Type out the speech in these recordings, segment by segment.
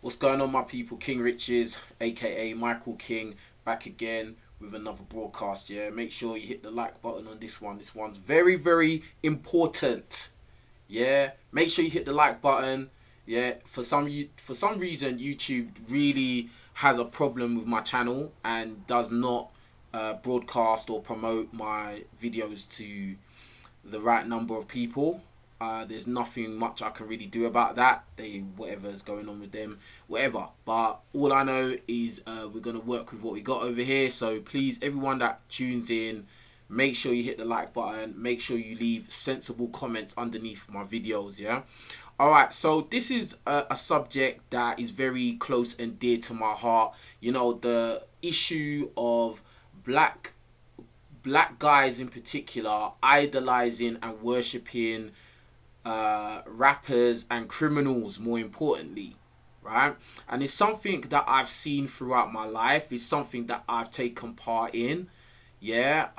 What's going on, my people? King Richez, aka Michael King, back again with another broadcast. Yeah, make sure you hit the like button on this one. This one's very, very important. Yeah, make sure you hit the like button. Yeah, for some reason YouTube really has a problem with my channel and does not broadcast or promote my videos to the right number of people. There's nothing much I can really do about that. Whatever's going on with them, whatever. But all I know is we're gonna work with what we got over here. So please, everyone that tunes in, make sure you hit the like button. Make sure you leave sensible comments underneath my videos. Yeah. All right. So this is a subject that is very close and dear to my heart. You know, the issue of black guys in particular idolizing and worshipping rappers and criminals, more importantly, right? And it's something that I've seen throughout my life. It's something that I've taken part in. Yeah,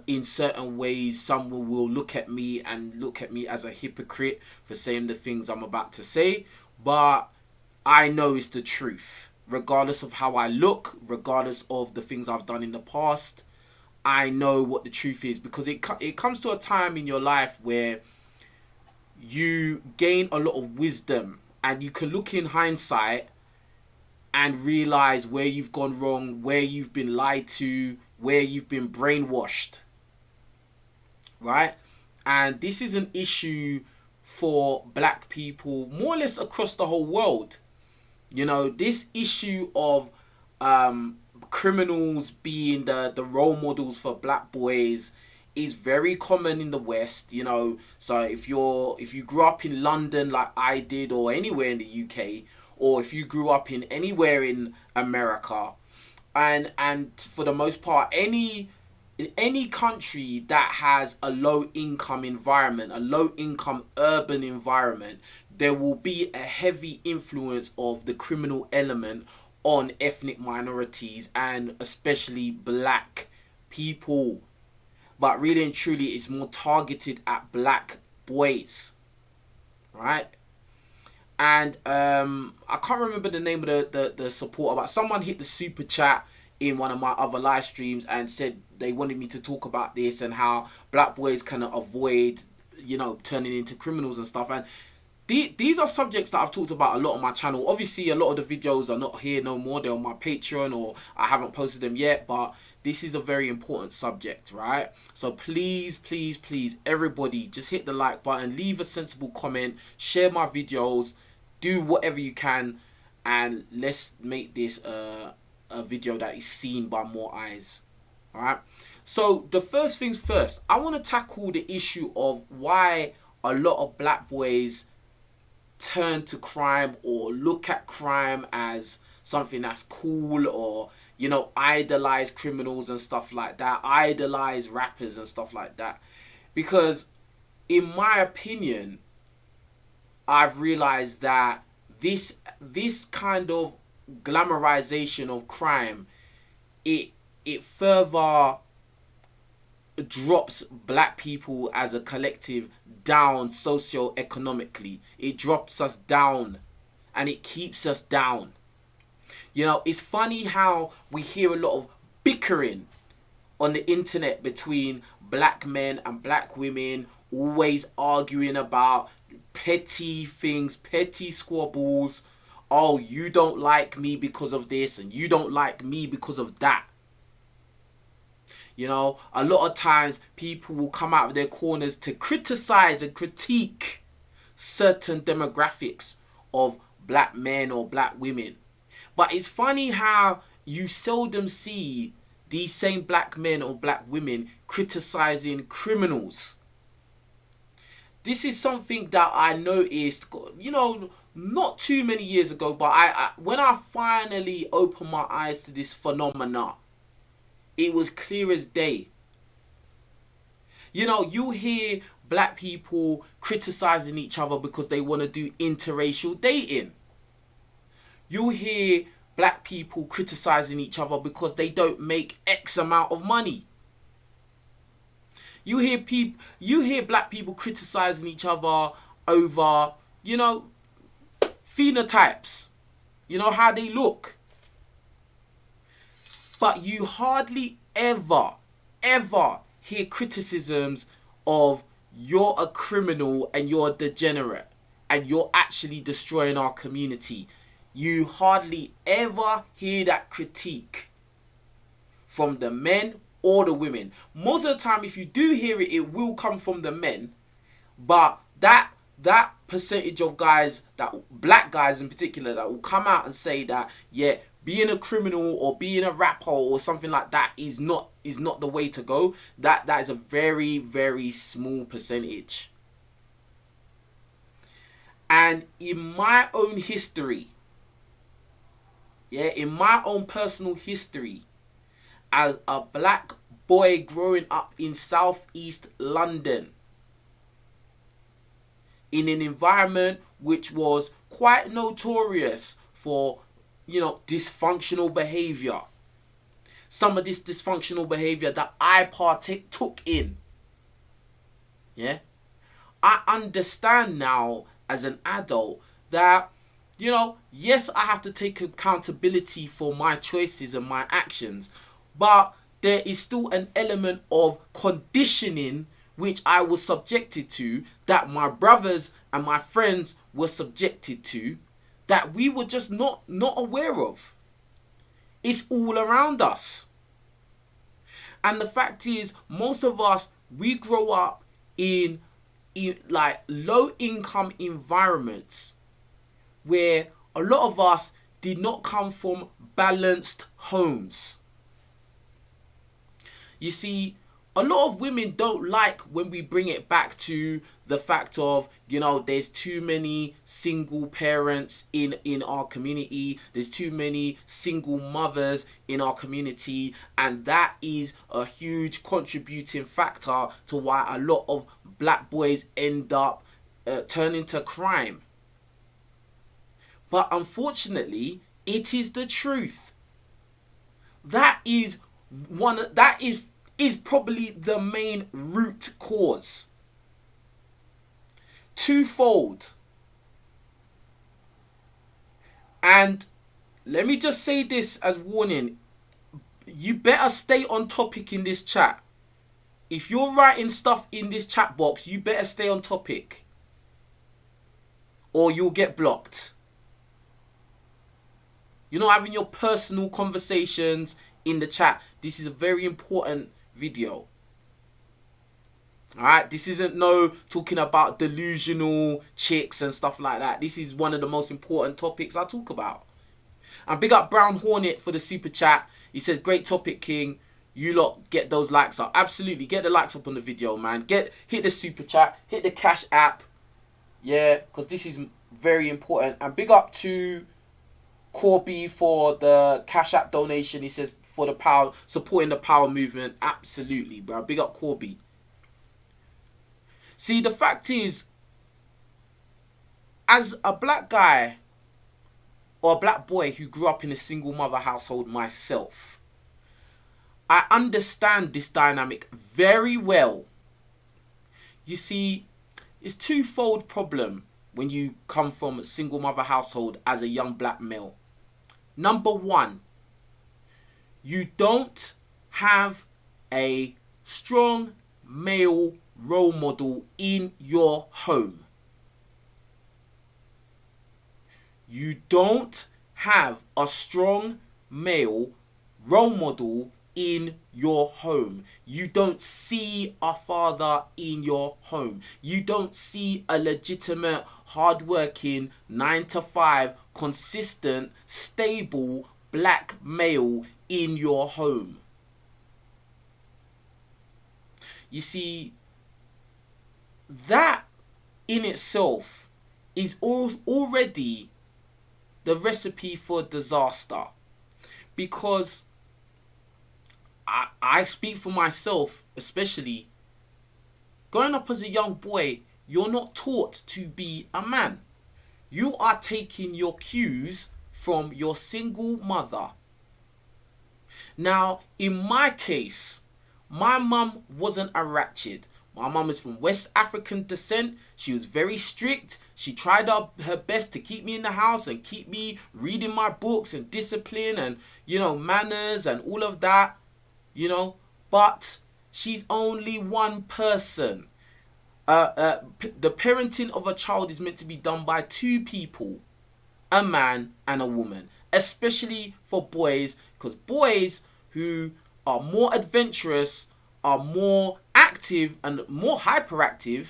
in certain ways, someone will look at me as a hypocrite for saying the things I'm about to say, but I know it's the truth. Regardless of how I look, regardless of the things I've done in the past, I know what the truth is, because it comes to a time in your life where you gain a lot of wisdom and you can look in hindsight and realize where you've gone wrong, where you've been lied to, where you've been brainwashed, right? And this is an issue for black people more or less across the whole world. You know, this issue of criminals being the role models for black boys is very common in the West. You know, so if you grew up in London like I did, or anywhere in the UK, or if you grew up in anywhere in America, and for the most part in any country that has a low income environment, a low income urban environment, there will be a heavy influence of the criminal element on ethnic minorities and especially black people. But really and truly, it's more targeted at black boys, right? And I can't remember the name of the supporter, but someone hit the super chat in one of my other live streams and said they wanted me to talk about this and how black boys can avoid, you know, turning into criminals and stuff. And these are subjects that I've talked about a lot on my channel. Obviously, a lot of the videos are not here no more. They're on my Patreon, or I haven't posted them yet. But this is a very important subject, right? So please, please, please, everybody, just hit the like button, leave a sensible comment, share my videos, do whatever you can, and let's make this a video that is seen by more eyes. All right. So the first things first, I want to tackle the issue of why a lot of black boys turn to crime or look at crime as something that's cool, or, you know, idolize criminals and stuff like that, idolize rappers and stuff like that. Because in my opinion, I've realized that this kind of glamorization of crime, it further drops black people as a collective down socio-economically. It drops us down and it keeps us down. You know, it's funny how we hear a lot of bickering on the internet between black men and black women, always arguing about petty things, petty squabbles. Oh, you don't like me because of this and you don't like me because of that. You know, a lot of times people will come out of their corners to criticize and critique certain demographics of black men or black women. But it's funny how you seldom see these same black men or black women criticizing criminals. This is something that I noticed, you know, not too many years ago, but when I finally opened my eyes to this phenomena, it was clear as day. You know, you hear black people criticizing each other because they want to do interracial dating. You hear black people criticizing each other because they don't make X amount of money. You hear black people criticizing each other over, you know, phenotypes. You know how they look. But you hardly ever hear criticisms of you're a criminal and you're a degenerate and you're actually destroying our community. You hardly ever hear that critique from the men or the women. Most of the time, if you do hear it, it will come from the men. But that percentage of guys, that black guys in particular, that will come out and say that, yeah, being a criminal or being a rapper or something like that is not the way to go. That is a very, very small percentage. And in my own history, in my own personal history, as a black boy growing up in southeast London, in an environment which was quite notorious for, dysfunctional behavior. Some of this dysfunctional behavior that I took in. Yeah. I understand now as an adult that, yes, I have to take accountability for my choices and my actions, but there is still an element of conditioning which I was subjected to, that my brothers and my friends were subjected to, that we were just not aware of. It's all around us. And the fact is, most of us, we grow up in like low income environments where a lot of us did not come from balanced homes. You see, a lot of women don't like when we bring it back to the fact of, there's too many single parents in our community. There's too many single mothers in our community. And that is a huge contributing factor to why a lot of black boys end up turning to crime. But unfortunately, it is the truth. That is probably the main root cause. Twofold. And let me just say this as warning. You better stay on topic in this chat. If you're writing stuff in this chat box, you better stay on topic, or you'll get blocked. You're not having your personal conversations in the chat. This is a very important video. Alright, this isn't talking about delusional chicks and stuff like that. This is one of the most important topics I talk about. And big up Brown Hornet for the super chat. He says, great topic, King. You lot get those likes up. Absolutely, get the likes up on the video, man. Hit the super chat, hit the Cashapp. Yeah, because this is very important. And big up to Corby for the Cashapp donation. He says, for the power, supporting the power movement. Absolutely, bro. Big up Corby. See, the fact is, as a black guy or a black boy who grew up in a single mother household myself, I understand this dynamic very well. You see, it's twofold problem when you come from a single mother household as a young black male. Number one, you don't have a strong male role model in your home. You don't have a strong male role model in your home. You don't see a father in your home. You don't see a legitimate, hardworking, 9-to-5, consistent, stable black male in your home. You see, that in itself is already the recipe for disaster, because I speak for myself, especially growing up as a young boy, you're not taught to be a man. You are taking your cues from your single mother. Now, in my case, my mum wasn't a ratchet. My mum is from West African descent. She was very strict. She tried her best to keep me in the house and keep me reading my books and discipline and, manners and all of that, But she's only one person. The parenting of a child is meant to be done by two people, a man and a woman, especially for boys, because boys who are more adventurous, are more active and more hyperactive.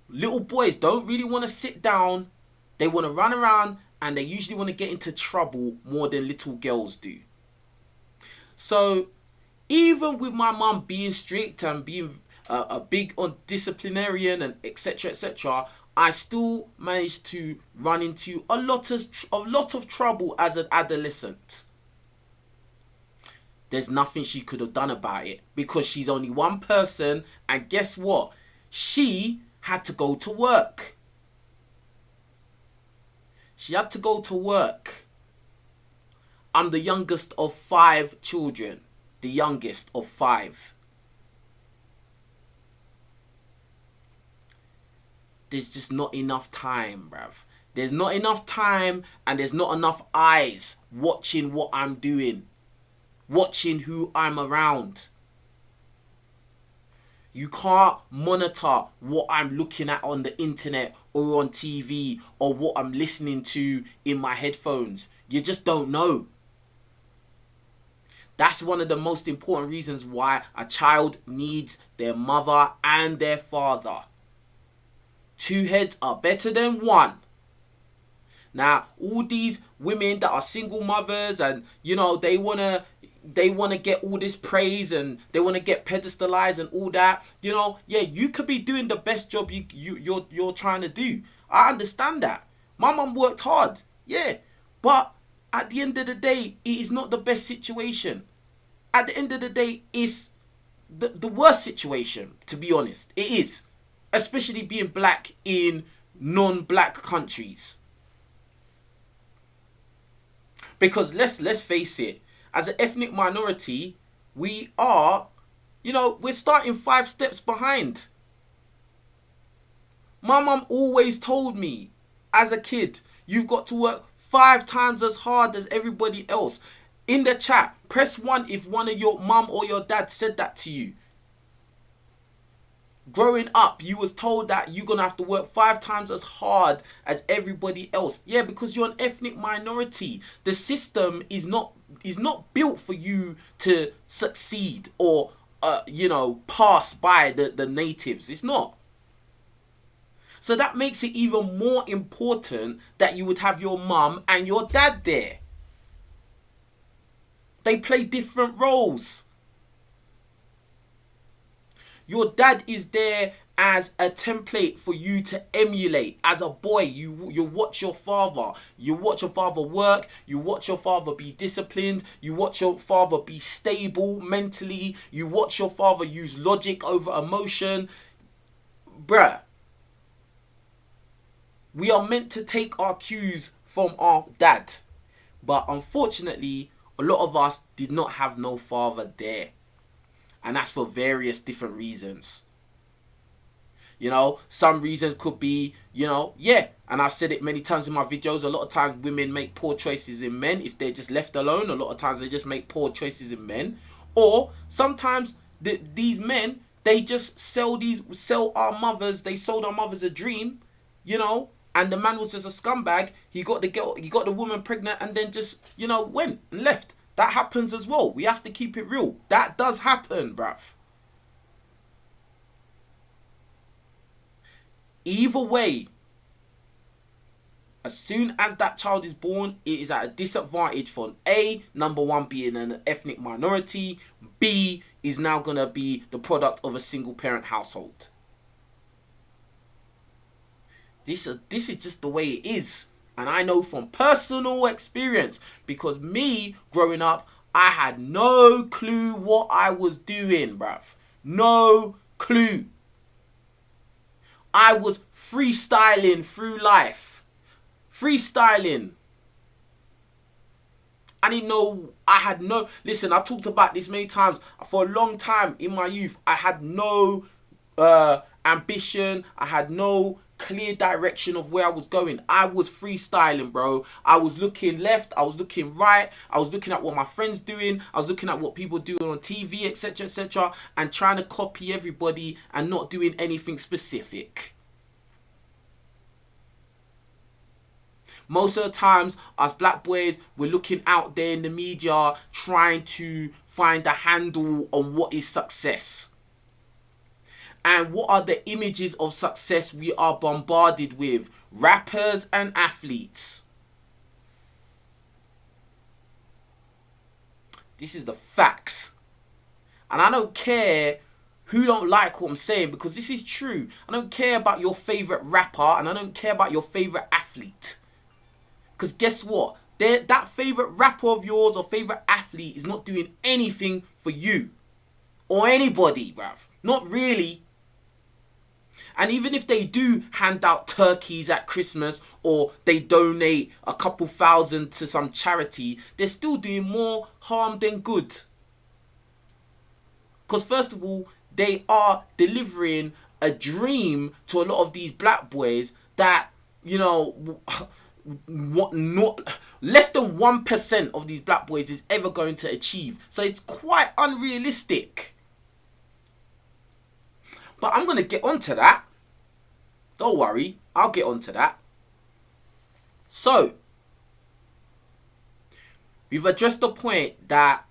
Little boys don't really want to sit down. They want to run around, and they usually want to get into trouble more than little girls do. So even with my mum being strict and being a big on disciplinarian and etc., I still managed to run into a lot of trouble as an adolescent. There's nothing she could have done about it because she's only one person, and guess what? She had to go to work. She had to go to work. I'm the youngest of 5 children. The youngest of 5. There's just not enough time, bruv. There's not enough time, and there's not enough eyes watching what I'm doing. Watching who I'm around. You can't monitor what I'm looking at on the internet or on TV or what I'm listening to in my headphones. You just don't know. That's one of the most important reasons why a child needs their mother and their father. 2 heads are better than 1. Now, all these women that are single mothers and, they want to get all this praise and they want to get pedestalized and all that, you could be doing the best job you're trying to do. I understand that. My mum worked hard, yeah, but at the end of the day, it is not the best situation. At the end of the day, it's the worst situation, to be honest. It is, especially being black in non-black countries. Because let's face it, as an ethnic minority, we are, we're starting 5 steps behind. My mum always told me, as a kid, you've got to work 5 times as hard as everybody else. In the chat, press 1 if one of your mum or your dad said that to you. Growing up, you was told that you're going to have to work 5 times as hard as everybody else. Yeah, because you're an ethnic minority. The system is not built for you to succeed or, pass by the natives. It's not. So that makes it even more important that you would have your mum and your dad there. They play different roles. Your dad is there as a template for you to emulate. As a boy, you watch your father. You watch your father work. You watch your father be disciplined. You watch your father be stable mentally. You watch your father use logic over emotion. Bruh. We are meant to take our cues from our dad. But unfortunately, a lot of us did not have no father there. And that's for various different reasons. Some reasons could be, and I've said it many times in my videos, a lot of times women make poor choices in men if they're just left alone. A lot of times they just make poor choices in men. Or sometimes these men, they just sell our mothers, they sold our mothers a dream, and the man was just a scumbag. He got the woman pregnant and then just, went and left. That happens as well. We have to keep it real. That does happen, bruv. Either way, as soon as that child is born, it is at a disadvantage for A, number 1, being an ethnic minority. B, is now going to be the product of a single parent household. This is just the way it is. And I know from personal experience, because me, growing up, I had no clue what I was doing, bruv. No clue. I was freestyling through life. Freestyling. I didn't know, listen, I talked about this many times. For a long time in my youth, I had no ambition. I had no clear direction of where I was going. I was freestyling, bro. I was looking left, I was looking right, I was looking at what my friends doing, I was looking at what people doing on TV, etc., etc., and trying to copy everybody and not doing anything specific. Most of the times, us black boys, we're looking out there in the media trying to find a handle on what is success. And what are the images of success we are bombarded with? Rappers and athletes. This is the facts. And I don't care who don't like what I'm saying, because this is true. I don't care about your favorite rapper and I don't care about your favorite athlete. Because guess what? That favorite rapper of yours or favorite athlete is not doing anything for you or anybody, bruv. Not really. And even if they do hand out turkeys at Christmas or they donate a couple thousand to some charity, they're still doing more harm than good. Because first of all, they are delivering a dream to a lot of these black boys that, you know, not less than 1% of these black boys is ever going to achieve. So it's quite unrealistic. But I'm going to get onto that. Don't worry, I'll get onto that. So, we've addressed the point that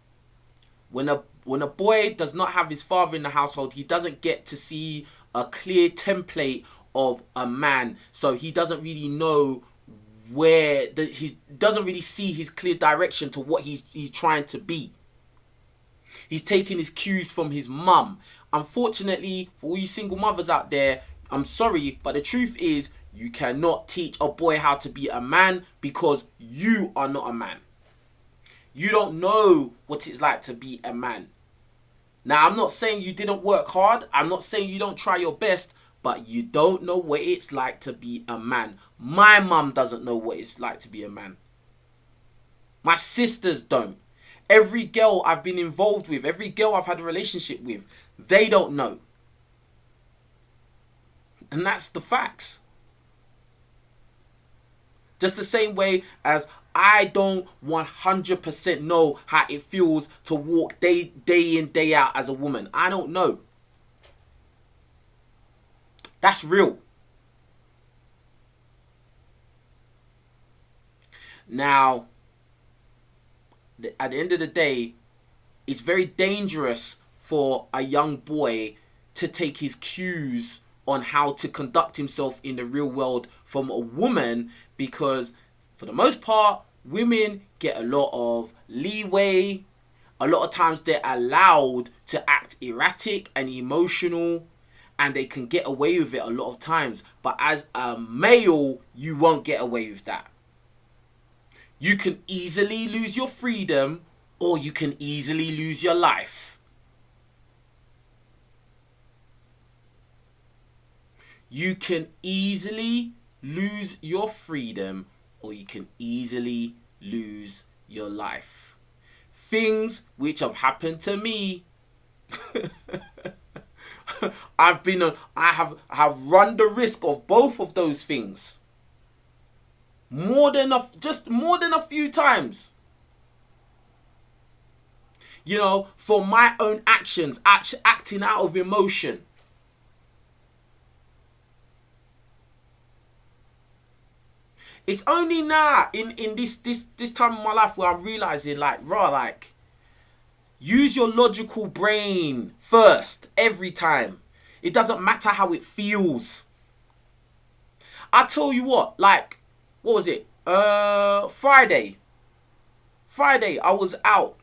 when a boy does not have his father in the household, he doesn't get to see a clear template of a man. So he doesn't really know he doesn't really see his clear direction to what he's trying to be. He's taking his cues from his mum. Unfortunately, for all you single mothers out there, I'm sorry, but the truth is you cannot teach a boy how to be a man because you are not a man. You don't know what it's like to be a man. Now, I'm not saying you didn't work hard. I'm not saying you don't try your best, but you don't know what it's like to be a man. My mum doesn't know what it's like to be a man. My sisters don't. Every girl I've been involved with, every girl I've had a relationship with, they don't know. And that's the facts. Just the same way as I don't 100% know how it feels to walk day in, day out as a woman. I don't know. That's real. Now, at the end of the day, it's very dangerous for a young boy to take his cues on how to conduct himself in the real world from a woman, because for the most part, women get a lot of leeway. A lot of times they're allowed to act erratic and emotional, and they can get away with it a lot of times. But as a male, you won't get away with that. You can easily lose your freedom, or you can easily lose your life. You can easily lose your freedom, or you can easily lose your life. Things which have happened to me. I have run the risk of both of those things. More than a few times. You know, for my own actions, acting out of emotion. It's only now in this time of my life where I'm realizing, like, use your logical brain first every time. It doesn't matter how it feels. I tell you what, like, what was it? Friday, I was out.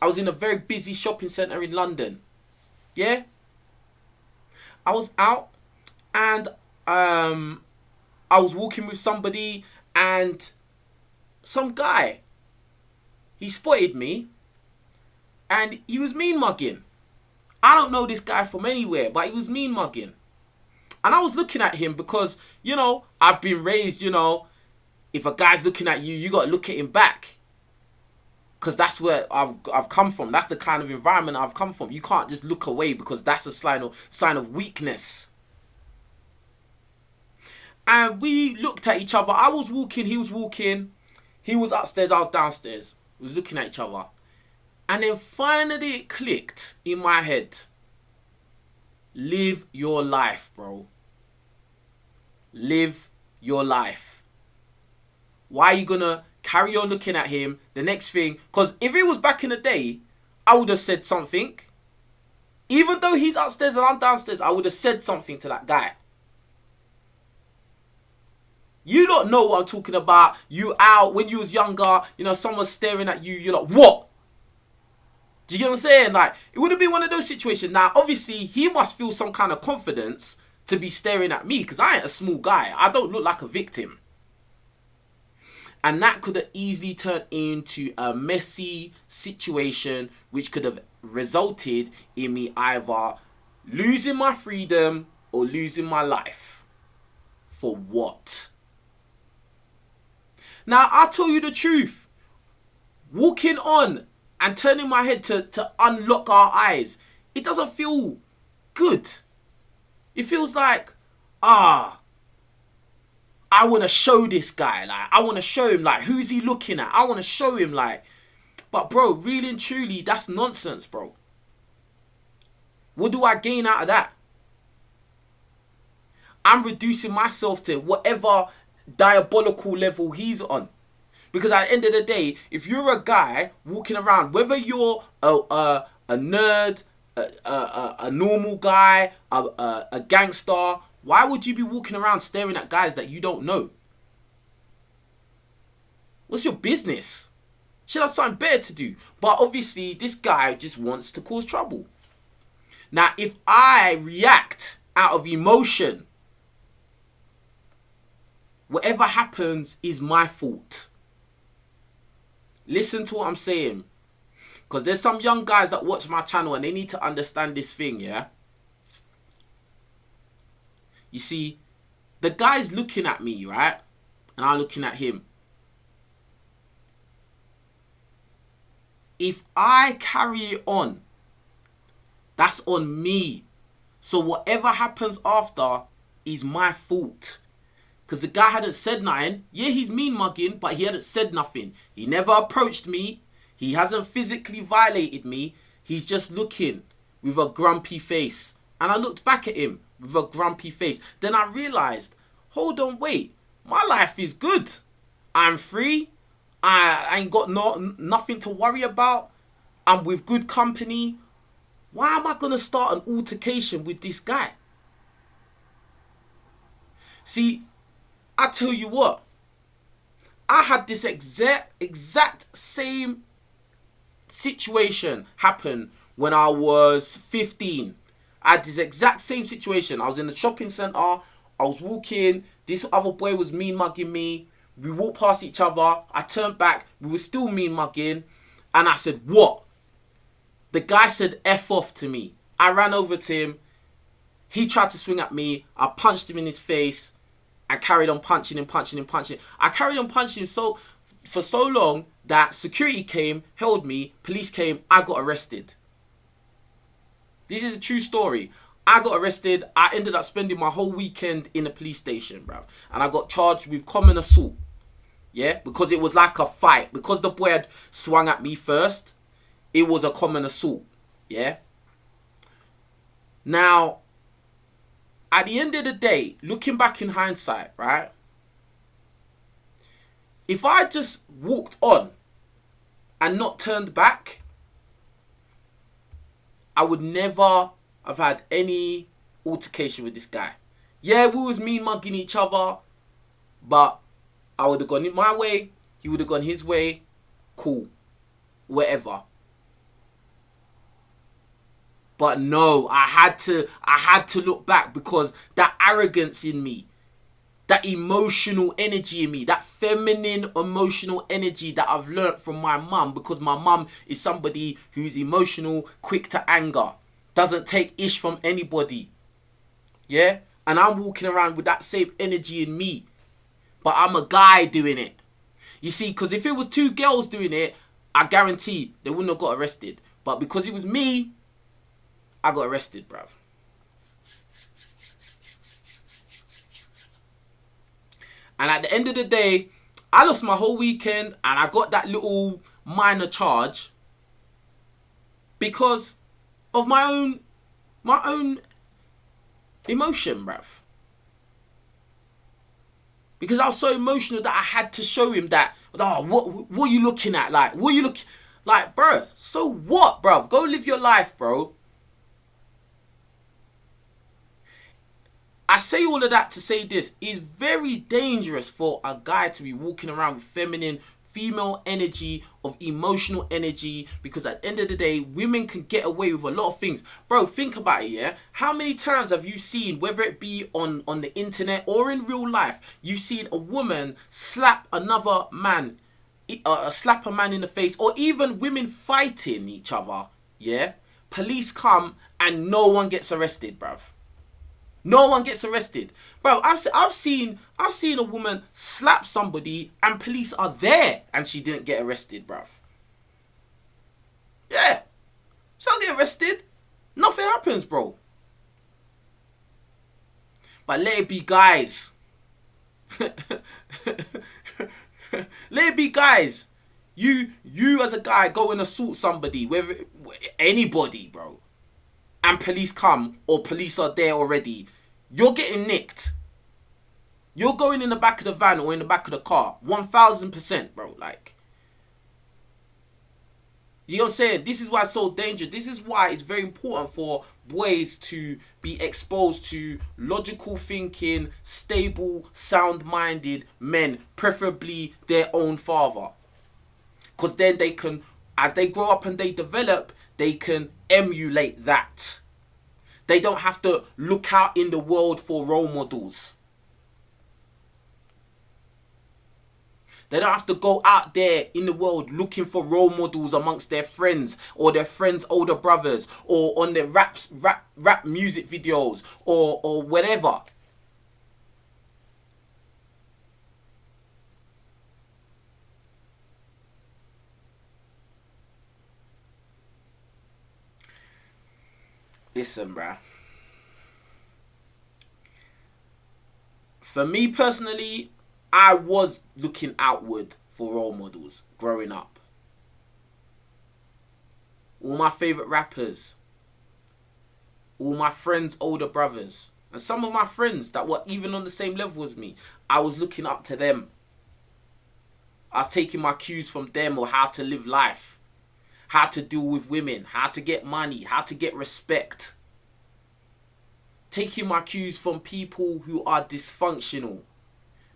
I was in a very busy shopping centre in London. Yeah? I was out and I was walking with somebody, and some guy, he spotted me and he was mean mugging. I don't know this guy from anywhere, but he was mean mugging. And I was looking at him because, you know, I've been raised, you know, if a guy's looking at you, you got to look at him back. Because that's where I've come from. That's the kind of environment I've come from. You can't just look away because that's a sign of weakness. And we looked at each other. I was walking, he was walking. He was upstairs, I was downstairs. We was looking at each other. And then finally it clicked in my head. Live your life, bro. Live your life. Why are you gonna carry on looking at him? The next thing, because if it was back in the day, I would have said something. Even though he's upstairs and I'm downstairs, I would have said something to that guy. You don't know what I'm talking about. You out when you was younger, you know, someone's staring at you, you're like, what? Do you get what I'm saying? Like, it would have been one of those situations. Now, obviously, he must feel some kind of confidence to be staring at me because I ain't a small guy. I don't look like a victim. And that could have easily turned into a messy situation which could have resulted in me either losing my freedom or losing my life. For what? Now, I'll tell you the truth. Walking on and turning my head to unlock our eyes, it doesn't feel good. It feels like, I want to show this guy. Like, I want to show him, like, who's he looking at? I want to show him, like. But, bro, really and truly, that's nonsense, bro. What do I gain out of that? I'm reducing myself to whatever diabolical level he's on. Because at the end of the day, if you're a guy walking around, whether you're a nerd, a normal guy, a gangster, why would you be walking around staring at guys that you don't know? What's your business? Should have something better to do. But obviously, this guy just wants to cause trouble. Now, if I react out of emotion, whatever happens is my fault. Listen to what I'm saying. Because there's some young guys that watch my channel and they need to understand this thing, yeah? You see, the guy's looking at me, right? And I'm looking at him. If I carry it on, that's on me. So whatever happens after is my fault. Because the guy hadn't said nothing. Yeah, he's mean mugging, but he hadn't said nothing. He never approached me. He hasn't physically violated me. He's just looking with a grumpy face. And I looked back at him with a grumpy face. Then I realized, hold on, wait. My life is good. I'm free. I ain't got nothing to worry about. I'm with good company. Why am I going to start an altercation with this guy? See, I tell you what, I had this exact same situation happen when I was 15. I had this exact same situation. I was in the shopping centre. I was walking. This other boy was mean mugging me. We walked past each other. I turned back. We were still mean mugging. And I said, what? The guy said F off to me. I ran over to him. He tried to swing at me. I punched him in his face. I carried on punching him. I carried on punching him for so long that security came, held me, police came, I got arrested. This is a true story. I got arrested. I ended up spending my whole weekend in a police station, bro. And I got charged with common assault. Yeah? Because it was like a fight. Because the boy had swung at me first, it was a common assault. Yeah? Now, at the end of the day, looking back in hindsight, right? If I just walked on and not turned back, I would never have had any altercation with this guy. Yeah, we was mean mugging each other, but I would have gone my way, he would have gone his way, cool, whatever. But no, I had to look back because that arrogance in me, that emotional energy in me, that feminine emotional energy that I've learnt from my mum, because my mum is somebody who's emotional, quick to anger, doesn't take ish from anybody. Yeah? And I'm walking around with that same energy in me. But I'm a guy doing it. You see, because if it was two girls doing it, I guarantee they wouldn't have got arrested. But because it was me, I got arrested, bruv. And at the end of the day, I lost my whole weekend and I got that little minor charge because of my own emotion, bruv. Because I was so emotional that I had to show him that, oh, what are you looking at? Like, what are you looking... Like, bruh, so what, bruv? Go live your life, bro. I say all of that to say this. It's very dangerous for a guy to be walking around with feminine, female energy, of emotional energy, because at the end of the day, women can get away with a lot of things. Bro, think about it, yeah? How many times have you seen, whether it be on the internet or in real life, you've seen a woman slap another man, slap a man in the face, or even women fighting each other, yeah? Police come and no one gets arrested, bruv. No one gets arrested. Bro, I've seen a woman slap somebody and police are there and she didn't get arrested, bruv. Yeah. She don't get arrested. Nothing happens, bro. But let it be guys. Let it be guys. You as a guy go and assault somebody, whether anybody, bro. And police come or police are there already. You're getting nicked. You're going in the back of the van or in the back of the car. 1000%, bro. Like, you know what I'm saying? This is why it's so dangerous. This is why it's very important for boys to be exposed to logical thinking, stable, sound-minded men, preferably their own father. Because then they can, as they grow up and they develop, they can emulate that. They don't have to look out in the world for role models. They don't have to go out there in the world looking for role models amongst their friends or their friends' older brothers or on their rap music videos or whatever. Listen, bruh. For me personally, I was looking outward for role models growing up. All my favourite rappers. All my friends' older brothers. And some of my friends that were even on the same level as me. I was looking up to them. I was taking my cues from them on how to live life. How to deal with women, how to get money, how to get respect. Taking my cues from people who are dysfunctional.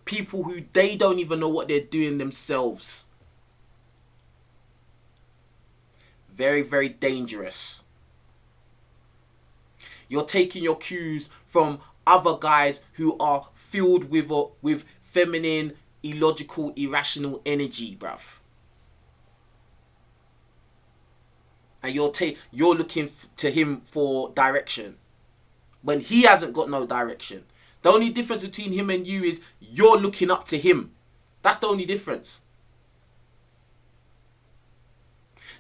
People who they don't even know what they're doing themselves. Very, very dangerous. You're taking your cues from other guys who are filled with feminine, illogical, irrational energy, bruv. And you're looking to him for direction when he hasn't got no direction. The only difference between him and you is you're looking up to him. That's the only difference.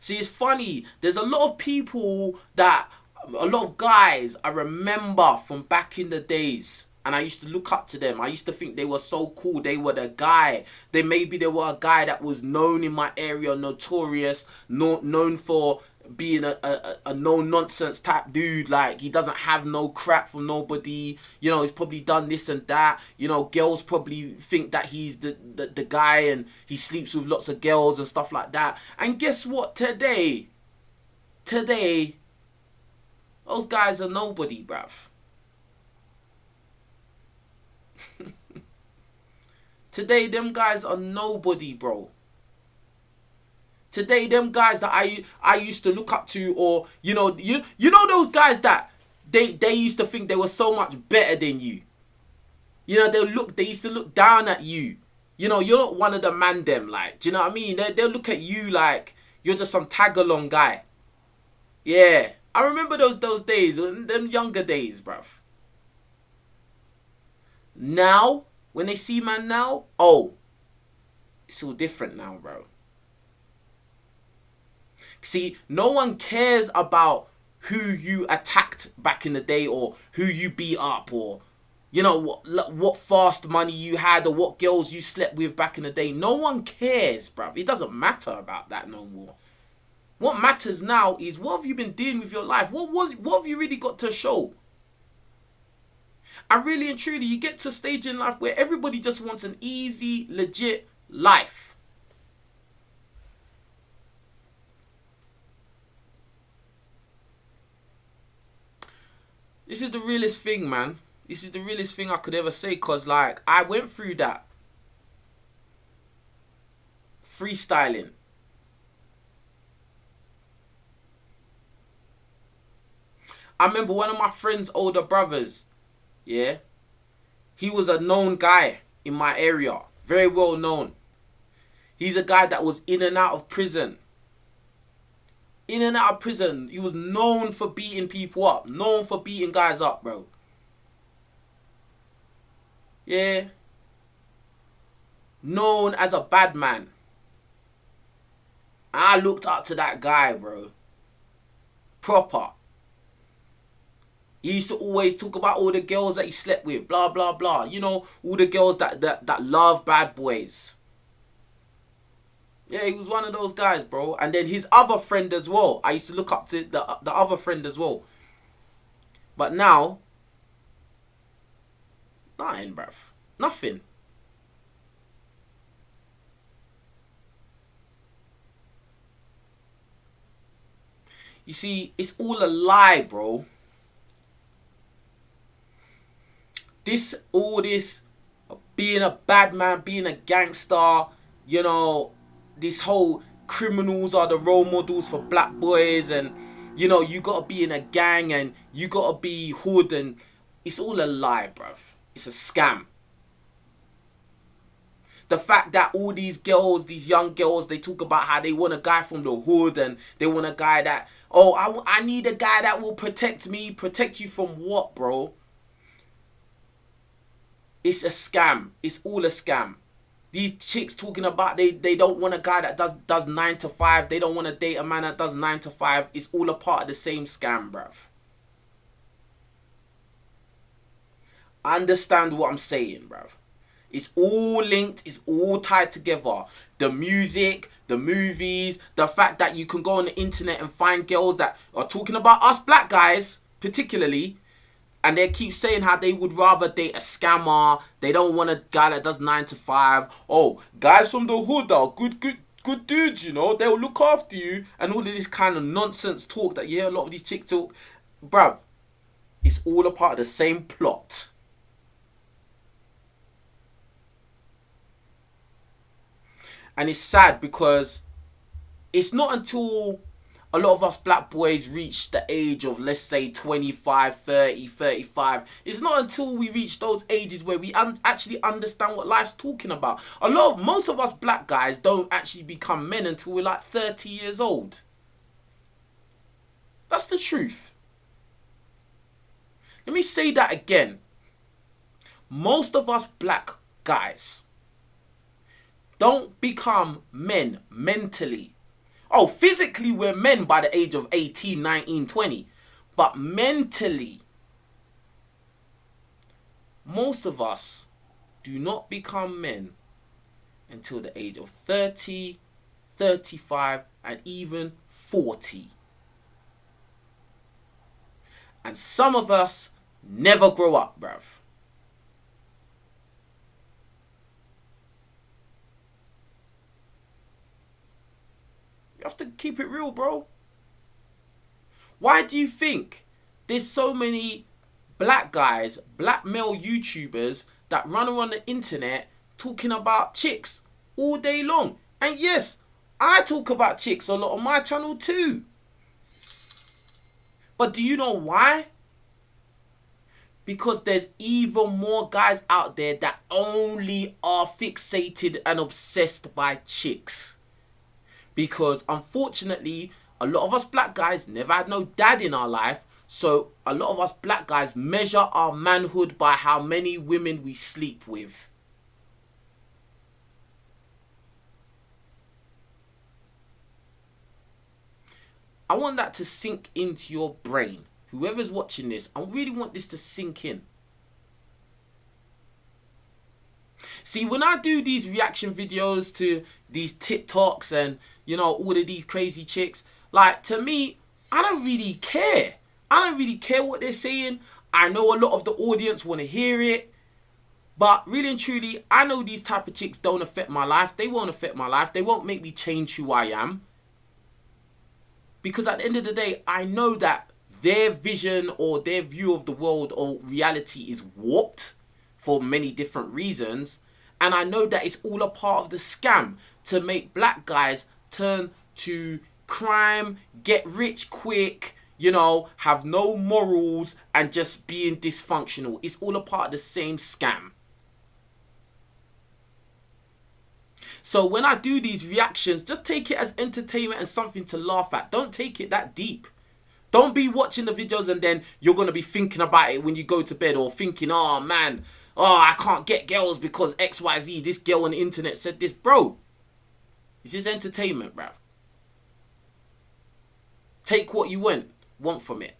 See, it's funny. There's a lot of people a lot of guys I remember from back in the days. And I used to look up to them. I used to think they were so cool. They were the guy. They were a guy that was known in my area, notorious, known for being a no-nonsense type dude. Like, he doesn't have no crap from nobody. You know, he's probably done this and that. You know, girls probably think that he's the guy and he sleeps with lots of girls and stuff like that. And guess what? Today, those guys are nobody, bruv. Today, them guys are nobody, bro. Today, them guys that I used to look up to, or you know those guys that they used to think they were so much better than you. You know, they used to look down at you. You know, you're not one of the man them, like, do you know what I mean? They'll look at you like you're just some tag-along guy. Yeah, I remember those days, them younger days, bruv. Now, when they see man now, oh, it's all different now, bro. See, no one cares about who you attacked back in the day, or who you beat up, or you know what fast money you had, or what girls you slept with back in the day. No one cares, bruv. It doesn't matter about that no more. What matters now is, what have you been doing with your life? What have you really got to show? And really and truly, you get to a stage in life where everybody just wants an easy, legit life. This is the realest thing, man. This is the realest thing I could ever say, because, like, I went through that. Freestyling. I remember one of my friend's older brothers, yeah? He was a known guy in my area. Very well known. He's a guy that was in and out of prison. In and out of prison. He was known for beating people up. Known for beating guys up, bro. Yeah. Known as a bad man. I looked up to that guy, bro. Proper. He used to always talk about all the girls that he slept with. Blah, blah, blah. You know, all the girls that love bad boys. Yeah, he was one of those guys, bro. And then his other friend as well. I used to look up to the other friend as well. But now, nothing, bruv. Nothing. You see, it's all a lie, bro. All this being a bad man, being a gangster, you know, this whole criminals are the role models for black boys, and you know, you gotta be in a gang and you gotta be hood, and it's all a lie, bruv. It's a scam. The fact that all these girls, these young girls, they talk about how they want a guy from the hood, and they want a guy that, oh, I need a guy that will protect me. Protect you from what, bro? It's a scam. It's all a scam. These chicks talking about they don't want a guy that does 9 to 5. They don't want to date a man that does 9 to 5. It's all a part of the same scam, bruv. Understand what I'm saying, bruv. It's all linked. It's all tied together. The music, the movies, the fact that you can go on the internet and find girls that are talking about us black guys, particularly, and they keep saying how they would rather date a scammer. They don't want a guy that does 9 to 5. Oh, guys from the hood are good dudes, you know. They'll look after you. And all of this kind of nonsense talk that you hear a lot of these chicks talk. Bruv, it's all a part of the same plot. And it's sad because it's not until a lot of us black boys reach the age of, let's say, 25, 30, 35. It's not until we reach those ages where we actually understand what life's talking about. Most of us black guys don't actually become men until we're like 30 years old. That's the truth. Let me say that again. Most of us black guys don't become men mentally. Oh, physically we're men by the age of 18, 19, 20. But mentally, most of us do not become men until the age of 30, 35, and even 40. And some of us never grow up, bruv. You have to keep it real, bro. Why do you think there's so many black guys, black male YouTubers that run around the internet talking about chicks all day long? And yes, I talk about chicks a lot on my channel too. But do you know why? Because there's even more guys out there that only are fixated and obsessed by chicks. Because unfortunately, a lot of us black guys never had no dad in our life. So a lot of us black guys measure our manhood by how many women we sleep with. I want that to sink into your brain. Whoever's watching this, I really want this to sink in. See, when I do these reaction videos to these TikToks and, you know, all of these crazy chicks, like, to me, I don't really care. I don't really care what they're saying. I know a lot of the audience want to hear it. But really and truly, I know these type of chicks don't affect my life. They won't affect my life. They won't make me change who I am. Because at the end of the day, I know that their vision or their view of the world or reality is warped for many different reasons. And I know that it's all a part of the scam to make black guys turn to crime, get rich quick, you know, have no morals and just being dysfunctional. It's all a part of the same scam. So when I do these reactions, just take it as entertainment and something to laugh at. Don't take it that deep. Don't be watching the videos and then you're going to be thinking about it when you go to bed, or thinking, oh man, oh, I can't get girls because XYZ, this girl on the internet said this. Bro, this is entertainment, bruv. Take what you want from it.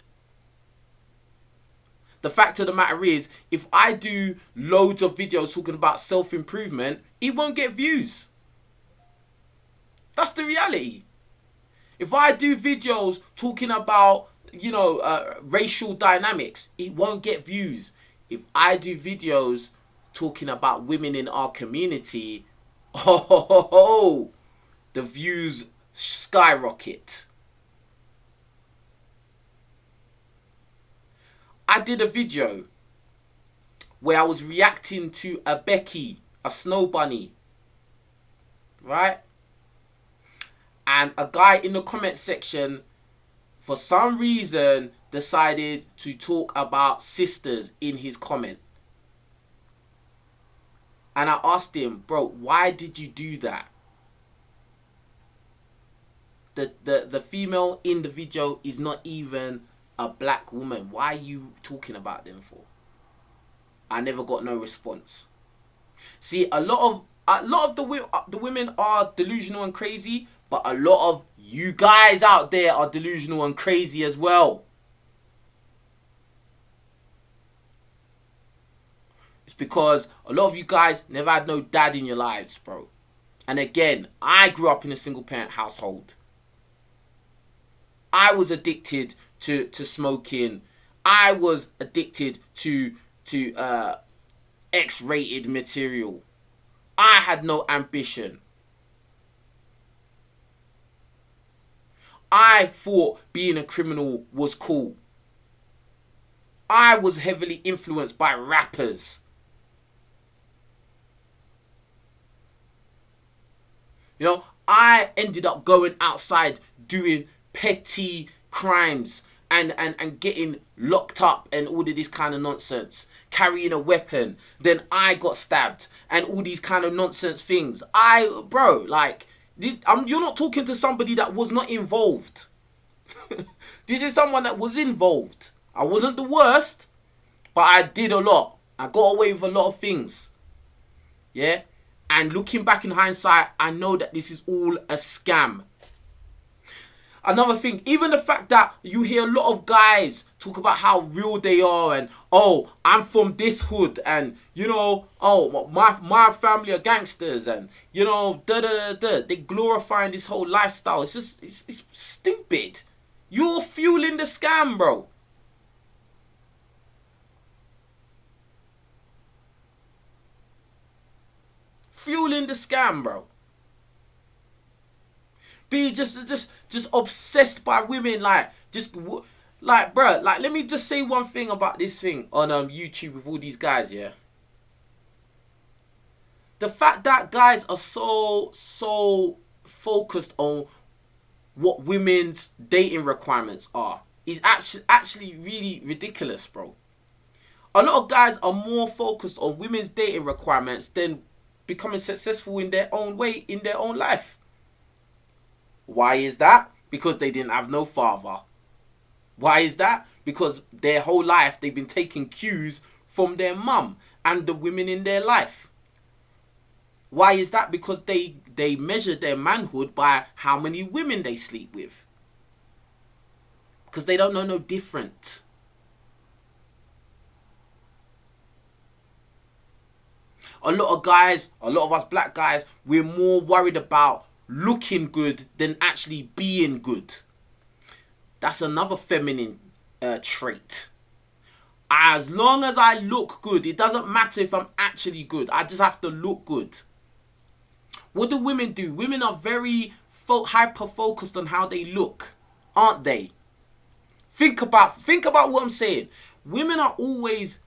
The fact of the matter is, if I do loads of videos talking about self-improvement, it won't get views. That's the reality. If I do videos talking about, you know, racial dynamics, it won't get views. If I do videos talking about women in our community, the views skyrocket. I did a video where I was reacting to a Becky, a snow bunny, right? And a guy in the comment section, for some reason, decided to talk about sisters in his comment. And I asked him, bro, why did you do that? The female in the video is not even a black woman. Why are you talking about them for? I never got no response. See, a lot of the women are delusional and crazy, but a lot of you guys out there are delusional and crazy as well. It's because a lot of you guys never had no dad in your lives, bro. And again, I grew up in a single parent household. I was addicted to smoking. I was addicted to X-rated material. I had no ambition. I thought being a criminal was cool. I was heavily influenced by rappers. You know, I ended up going outside doing petty crimes and getting locked up and all of this kind of nonsense. Carrying a weapon. Then I got stabbed and all these kind of nonsense things. Bro, like, you're not talking to somebody that was not involved. This is someone that was involved. I wasn't the worst, but I did a lot. I got away with a lot of things. Yeah? And looking back in hindsight, I know that this is all a scam. Another thing, even the fact that you hear a lot of guys talk about how real they are and, oh, I'm from this hood and, you know, oh, my family are gangsters and, you know, They glorifying this whole lifestyle. It's just, it's stupid. You're fueling the scam, bro. Fueling the scam, bro. Be just obsessed by women, like bro, like let me just say one thing about this thing on YouTube with all these guys, yeah. The fact that guys are so focused on what women's dating requirements are is actually really ridiculous, bro. A lot of guys are more focused on women's dating requirements than becoming successful in their own way, in their own life. Why is that? Because they didn't have no father. Why is that? Because their whole life they've been taking cues from their mum and the women in their life. Why is that? Because they measure their manhood by how many women they sleep with. because they don't know no different. A lot of guys, a lot of us black guys, we're more worried about looking good than actually being good. That's another feminine trait. As long as I look good, it doesn't matter if I'm actually good. I just have to look good. What do women do? Women are very hyper-focused on how they look, aren't they? Think about what I'm saying. Women are always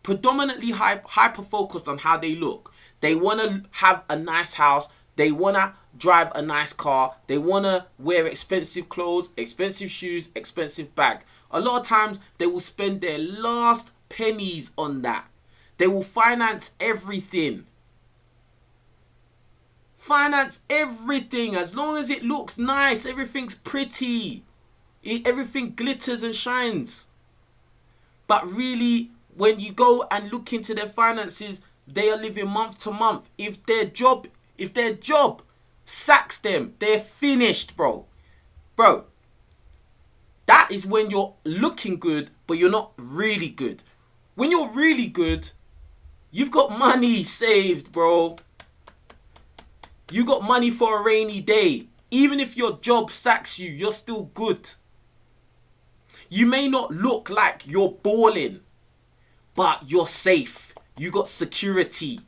predominantly hyper-focused on how they look. They want to have a nice house. They want to drive a nice car. They want to wear expensive clothes, expensive shoes, expensive bag. A lot of times, they will spend their last pennies on that. They will finance everything. Finance everything. As long as it looks nice, everything's pretty. Everything glitters and shines. But really, when you go and look into their finances, they are living month to month. If their job sacks them, they're finished, bro. Bro, that is when you're looking good, but you're not really good. When you're really good, you've got money saved, bro. You got money for a rainy day. Even if your job sacks you, you're still good. You may not look like you're balling, but you're safe. You got security.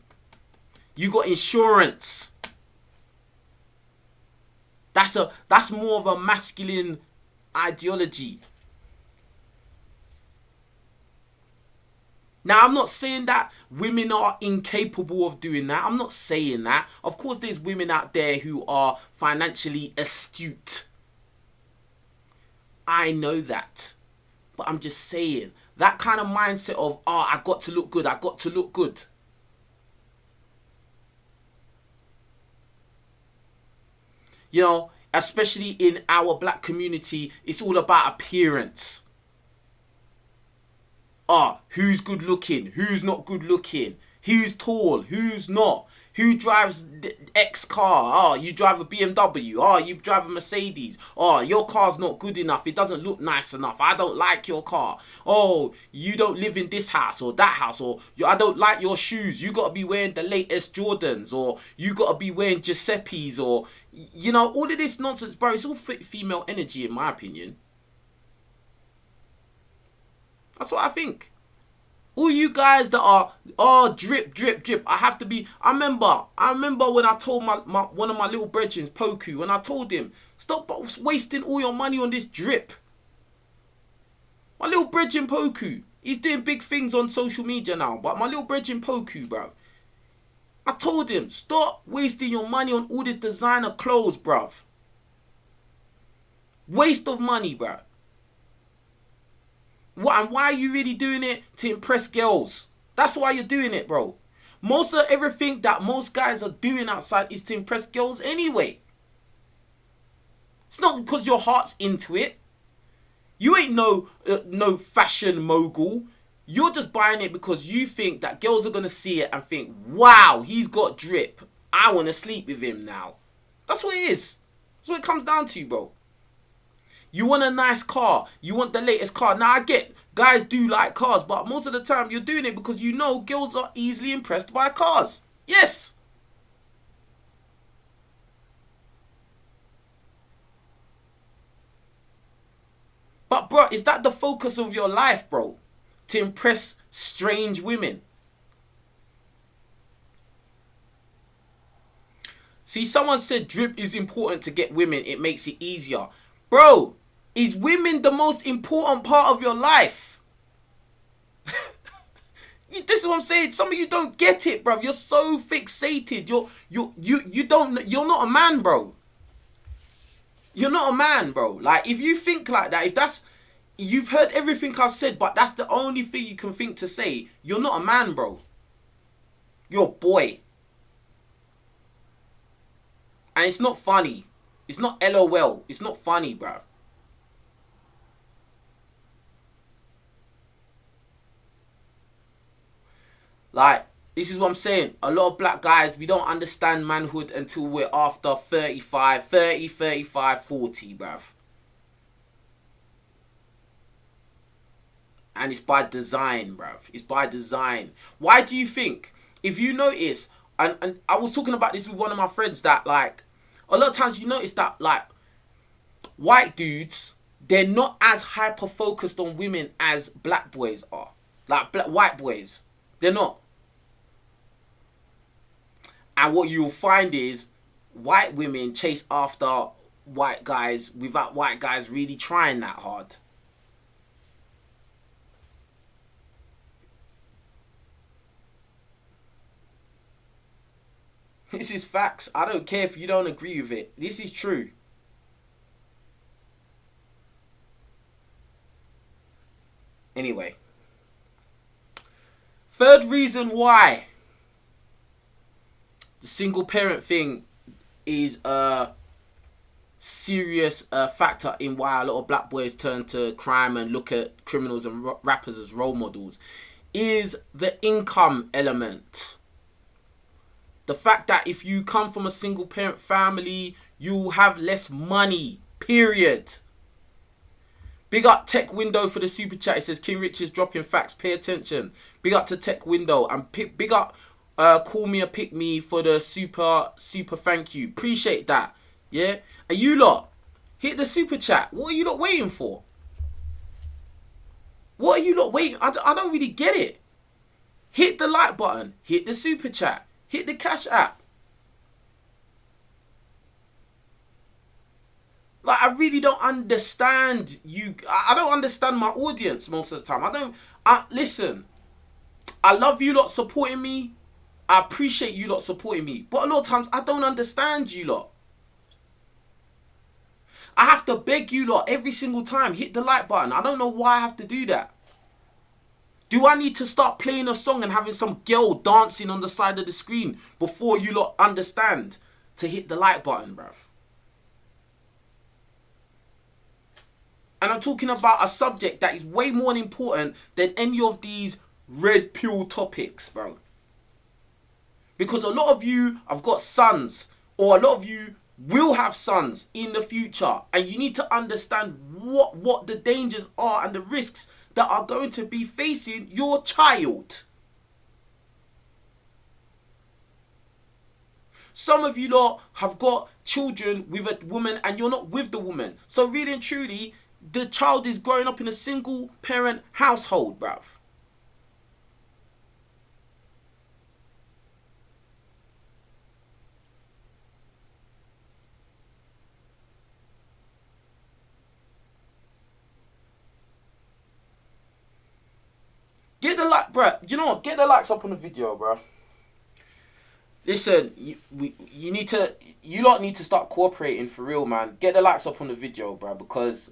You got insurance. That's more of a masculine ideology. Now, I'm not saying that women are incapable of doing that. I'm not saying that. Of course, there's women out there who are financially astute. I know that. But I'm just saying, that kind of mindset of, I got to look good, I got to look good. You know, especially in our black community, it's all about appearance. Who's good looking? Who's not good looking? Who's tall? Who's not? Who drives X car? You drive a BMW. You drive a Mercedes. Your car's not good enough. It doesn't look nice enough. I don't like your car. You don't live in this house or that house. Or I don't like your shoes. You got to be wearing the latest Jordans. Or you got to be wearing Giuseppe's. Or, you know, all of this nonsense, bro. It's all female energy, in my opinion. That's what I think. All you guys that are, drip, drip, drip. I remember when I told one of my little brethren, Poku, when I told him, stop wasting all your money on this drip. My little brethren, Poku, he's doing big things on social media now, but my little brethren, Poku, bro. I told him, stop wasting your money on all this designer clothes, bruv. Waste of money, bruv. And why are you really doing it? To impress girls. That's why you're doing it, bro. Most of everything that most guys are doing outside is to impress girls anyway. It's not because your heart's into it. You ain't no fashion mogul. You're just buying it because you think that girls are going to see it and think, wow, he's got drip. I want to sleep with him now. That's what it is. That's what it comes down to, bro. You want a nice car. You want the latest car. Now, I get guys do like cars, but most of the time you're doing it because you know girls are easily impressed by cars. Yes. But, bro, is that the focus of your life, bro? To impress strange women? See, someone said drip is important to get women. It makes it easier. Bro, is women the most important part of your life? This is what I'm saying. Some of you don't get it, bro. You're so fixated. You're not a man, bro. You're not a man, bro. Like, if you think like that, you've heard everything I've said, but that's the only thing you can think to say, you're not a man, bro. You're a boy. And it's not funny. It's not LOL. It's not funny, bro. Like, this is what I'm saying. A lot of black guys, we don't understand manhood until we're after 35, 40, bruv. And it's by design, bruv. It's by design. Why do you think? If you notice, and I was talking about this with one of my friends, that like a lot of times you notice that like white dudes, they're not as hyper focused on women as black boys are. Like white boys, they're not. And what you'll find is white women chase after white guys without white guys really trying that hard. This is facts. I don't care if you don't agree with it. This is true. Anyway. Third reason why the single parent thing is a serious factor in why a lot of black boys turn to crime and look at criminals and rappers as role models is the income element. The fact that if you come from a single parent family, you have less money, period. Big up Tech Window for the super chat. It says King Richez dropping facts, pay attention. Big up to Tech Window, and big up Call Me a Pick Me for the super thank you. Appreciate that. Yeah? And you lot, hit the super chat. What are you lot waiting for? What are you lot waiting? I don't really get it. Hit the like button. Hit the super chat. Hit the Cashapp. Like, I really don't understand you. I don't understand my audience most of the time. Listen, I love you lot supporting me. I appreciate you lot supporting me. But a lot of times, I don't understand you lot. I have to beg you lot every single time. Hit the like button. I don't know why I have to do that. Do I need to start playing a song and having some girl dancing on the side of the screen before you lot understand to hit the like button, bruv? And I'm talking about a subject that is way more important than any of these red pill topics, bro. Because a lot of you have got sons, or a lot of you will have sons in the future, and you need to understand what the dangers are and the risks that are going to be facing your child. Some of you lot have got children with a woman and you're not with the woman. So really and truly, the child is growing up in a single parent household, bruv. Get the like, bruh. You know what? Get the likes up on the video, bruh. Listen, you lot need to start cooperating for real, man. Get the likes up on the video, bruh, because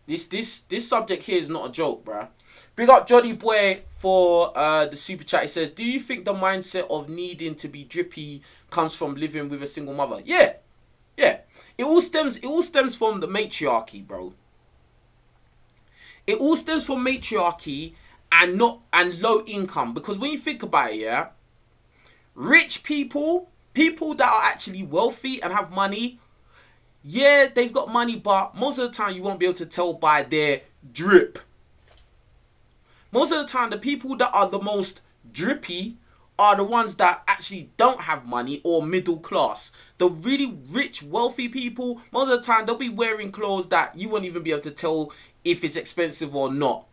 this subject here is not a joke, bruh. Big up Jolly Boy for the super chat. He says, do you think the mindset of needing to be drippy comes from living with a single mother? Yeah. It all stems from the matriarchy, bro. It all stems from matriarchy and low income. Because when you think about it, yeah, rich people that are actually wealthy and have money, yeah, they've got money, but most of the time you won't be able to tell by their drip. Most of the time, the people that are the most drippy are the ones that actually don't have money or middle class. The really rich, wealthy people, most of the time, they'll be wearing clothes that you won't even be able to tell if it's expensive or not.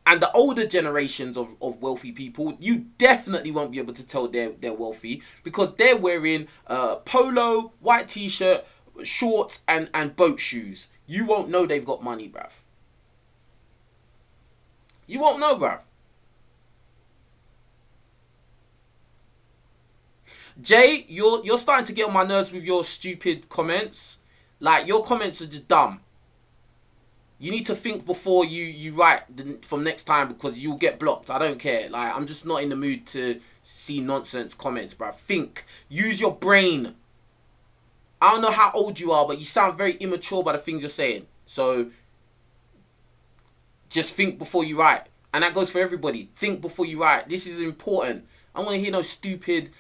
And the older generations of wealthy people, you definitely won't be able to tell they're wealthy because they're wearing polo, white t-shirt, shorts, and boat shoes. You won't know they've got money, bruv. You won't know, bruv. Jay, you're starting to get on my nerves with your stupid comments. Like, your comments are just dumb. You need to think before you write from next time because you'll get blocked. I don't care. Like, I'm just not in the mood to see nonsense comments, bruv. Think. Use your brain. I don't know how old you are, but you sound very immature by the things you're saying. So, just think before you write. And that goes for everybody. Think before you write. This is important. I don't want to hear no stupid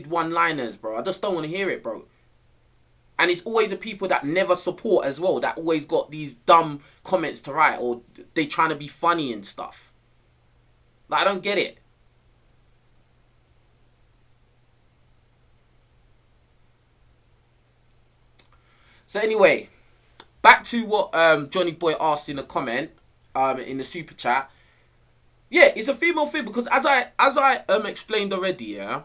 one-liners, bro. I just don't want to hear it, bro. And it's always the people that never support as well, that always got these dumb comments to write, or they trying to be funny and stuff. Like, I don't get it. So anyway, back to what Johnny Boy asked in the comment, in the super chat. Yeah, it's a female thing, because as I explained already, yeah,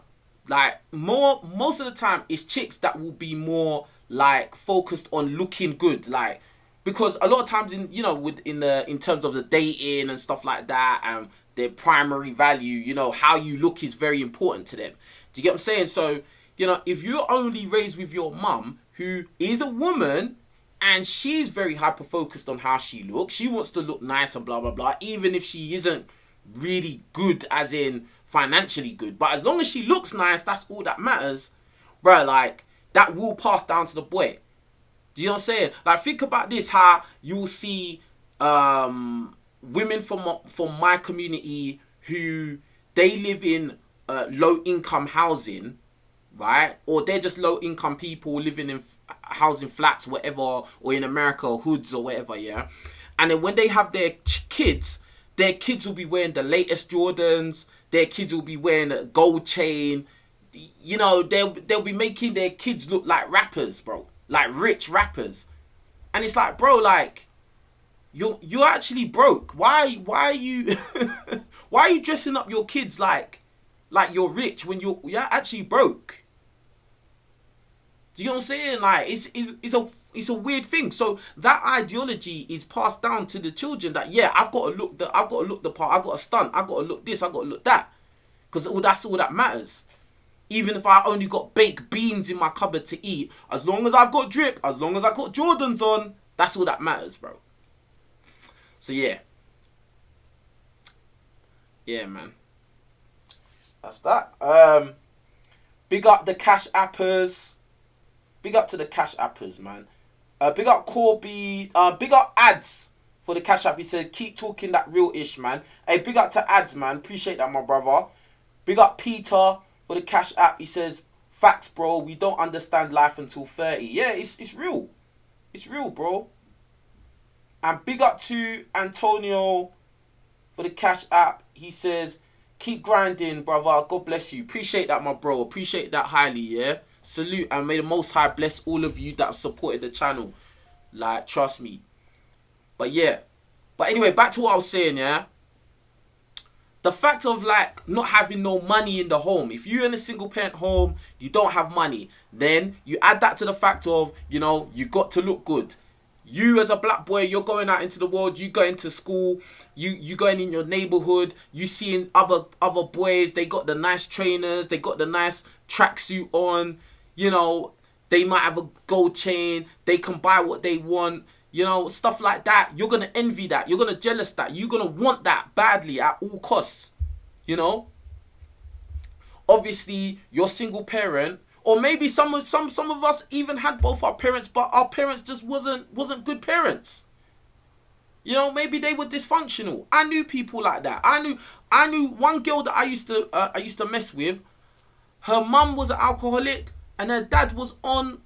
like most of the time it's chicks that will be more like focused on looking good, like, because a lot of times in, you know, in terms of the dating and stuff like that, and their primary value, you know, how you look is very important to them. Do you get what I'm saying? So, you know, if you're only raised with your mum, who is a woman, and she's very hyper focused on how she looks, she wants to look nice and blah blah blah, even if she isn't really good, as in financially good, but as long as she looks nice, that's all that matters, bro. Like, that will pass down to the boy. Do you know what I'm saying? Like, think about this, how you'll see women from my community who they live in low income housing, right? Or they're just low income people living in housing flats, whatever, or in America, or hoods or whatever, yeah? And then when they have kids, their kids will be wearing the latest Jordans, their kids will be wearing a gold chain, you know, they'll be making their kids look like rappers, bro. Like rich rappers. And it's like, bro, like, you're actually broke. Why are you why are you dressing up your kids like you're rich when you're actually broke? Do you know what I'm saying? Like, it's a weird thing. So that ideology is passed down to the children, that yeah, I've got to look the part, I've got to stunt, I've got to look this, I've got to look that. Because that's all that matters. Even if I only got baked beans in my cupboard to eat, as long as I've got drip, as long as I've got Jordans on, that's all that matters, bro. So yeah. Yeah, man. That's that. Big up the Cash Appers. Big up to the Cash Appers, man. Big up Corby. Big up Ads for the Cash App. He said, keep talking that real-ish, man. Hey, big up to Ads, man. Appreciate that, my brother. Big up Peter for the Cash App. He says, facts, bro. We don't understand life until 30. Yeah, it's real. It's real, bro. And big up to Antonio for the Cash App. He says, keep grinding, brother. God bless you. Appreciate that, my bro. Appreciate that highly, yeah? Salute, and may the Most High bless all of you that have supported the channel. Like, trust me. But yeah. But anyway, back to what I was saying, yeah? The fact of, like, not having no money in the home. If you're in a single parent home, you don't have money. Then you add that to the fact of, you know, you got to look good. You as a black boy, you're going out into the world, you going to school, you going in your neighborhood, you seeing other boys, they got the nice trainers, they got the nice tracksuit on, you know, they might have a gold chain, they can buy what they want, you know, stuff like that. You're going to envy that, you're going to jealous that, you're going to want that badly at all costs, you know. Obviously, you're single parent, or maybe some of us even had both our parents, but our parents just wasn't good parents. You know, maybe they were dysfunctional. I knew people like that. I knew one girl that I used to mess with. Her mum was an alcoholic, and her dad was on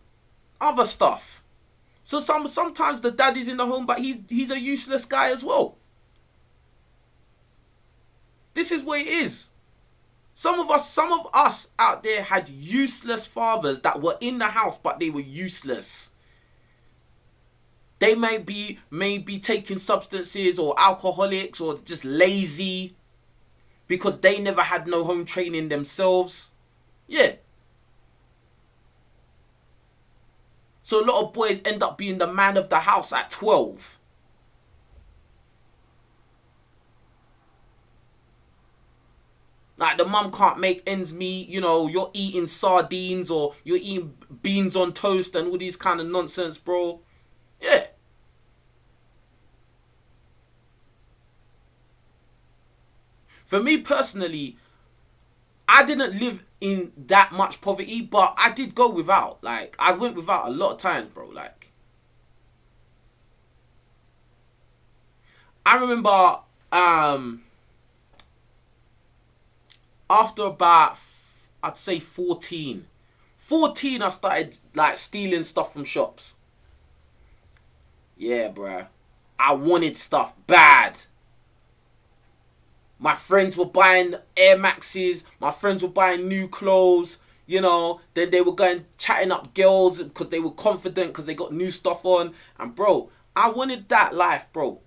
other stuff. So sometimes the dad is in the home, but he's a useless guy as well. This is what it is. Some of us out there had useless fathers that were in the house, but they were useless. They may be taking substances or alcoholics or just lazy because they never had no home training themselves. Yeah. So a lot of boys end up being the man of the house at 12. Like, the mum can't make ends meet, you know, you're eating sardines or you're eating beans on toast and all these kind of nonsense, bro. Yeah. For me personally, I didn't live in that much poverty, but I did go without. Like, I went without a lot of times, bro. Like, I remember, after about, I'd say 14, 14, I started like stealing stuff from shops. Yeah, bruh. I wanted stuff bad. My friends were buying Air Maxes. My friends were buying new clothes. You know, then they were going chatting up girls because they were confident because they got new stuff on. And bro, I wanted that life, bro.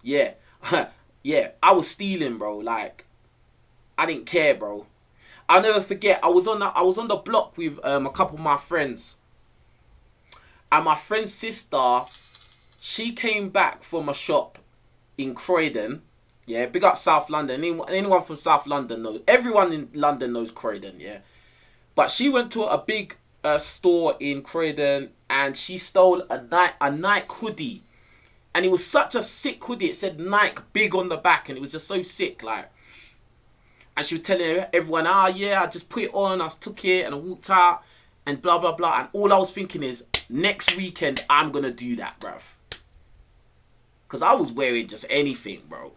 Yeah. Yeah, I was stealing, bro. Like, I didn't care, bro. I'll never forget. I was on the block with a couple of my friends. And my friend's sister, she came back from a shop in Croydon. Yeah, big up South London. Anyone from South London knows. Everyone in London knows Croydon, yeah. But she went to a big store in Croydon and she stole a Nike hoodie. And it was such a sick hoodie. It said Nike big on the back and it was just so sick, like. And she was telling everyone, yeah, I just put it on, I took it and I walked out and blah, blah, blah. And all I was thinking is, next weekend, I'm going to do that, bruv. Because I was wearing just anything, bro.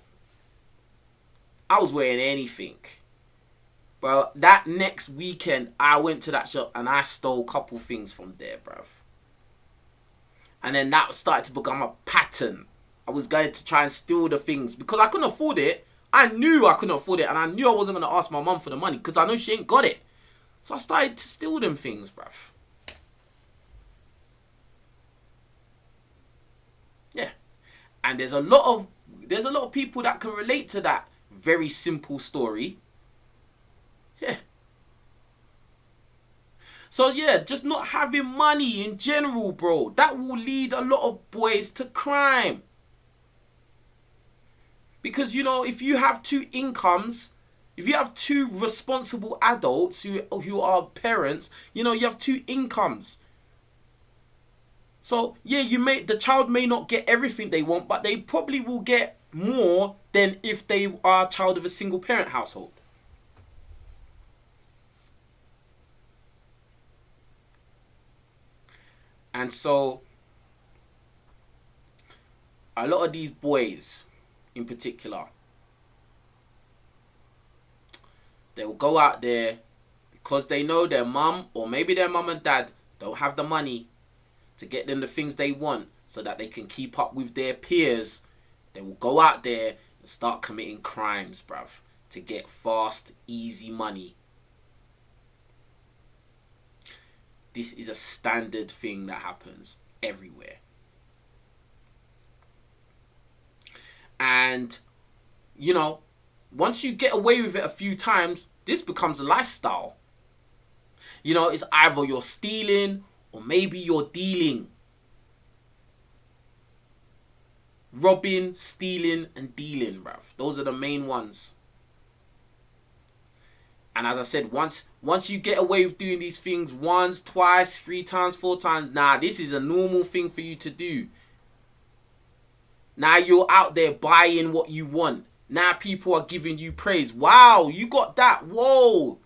I was wearing anything. Bro, that next weekend, I went to that shop and I stole a couple things from there, bruv. And then that started to become a pattern. I was going to try and steal the things because I couldn't afford it. I knew I couldn't afford it and I knew I wasn't going to ask my mum for the money because I know she ain't got it. So I started to steal them things, bruv. Yeah. And there's a lot of people that can relate to that very simple story. Yeah. So yeah, just not having money in general, bro, that will lead a lot of boys to crime. Because, you know, if you have two incomes, if you have two responsible adults who are parents, you know, you have two incomes. So yeah, the child may not get everything they want, but they probably will get more than if they are a child of a single parent household. And so, a lot of these boys, in particular, they will go out there because they know their mum or maybe their mum and dad don't have the money to get them the things they want so that they can keep up with their peers. They will go out there and start committing crimes, bruv, to get fast, easy money. This is a standard thing that happens everywhere. And, you know, once you get away with it a few times, this becomes a lifestyle. You know, it's either you're stealing or maybe you're dealing. Robbing, stealing, and dealing, bruv. Those are the main ones. And as I said, once you get away with doing these things once, twice, 3 times, 4 times, nah, this is a normal thing for you to do. Now you're out there buying what you want. Now people are giving you praise. Wow, you got that. Whoa.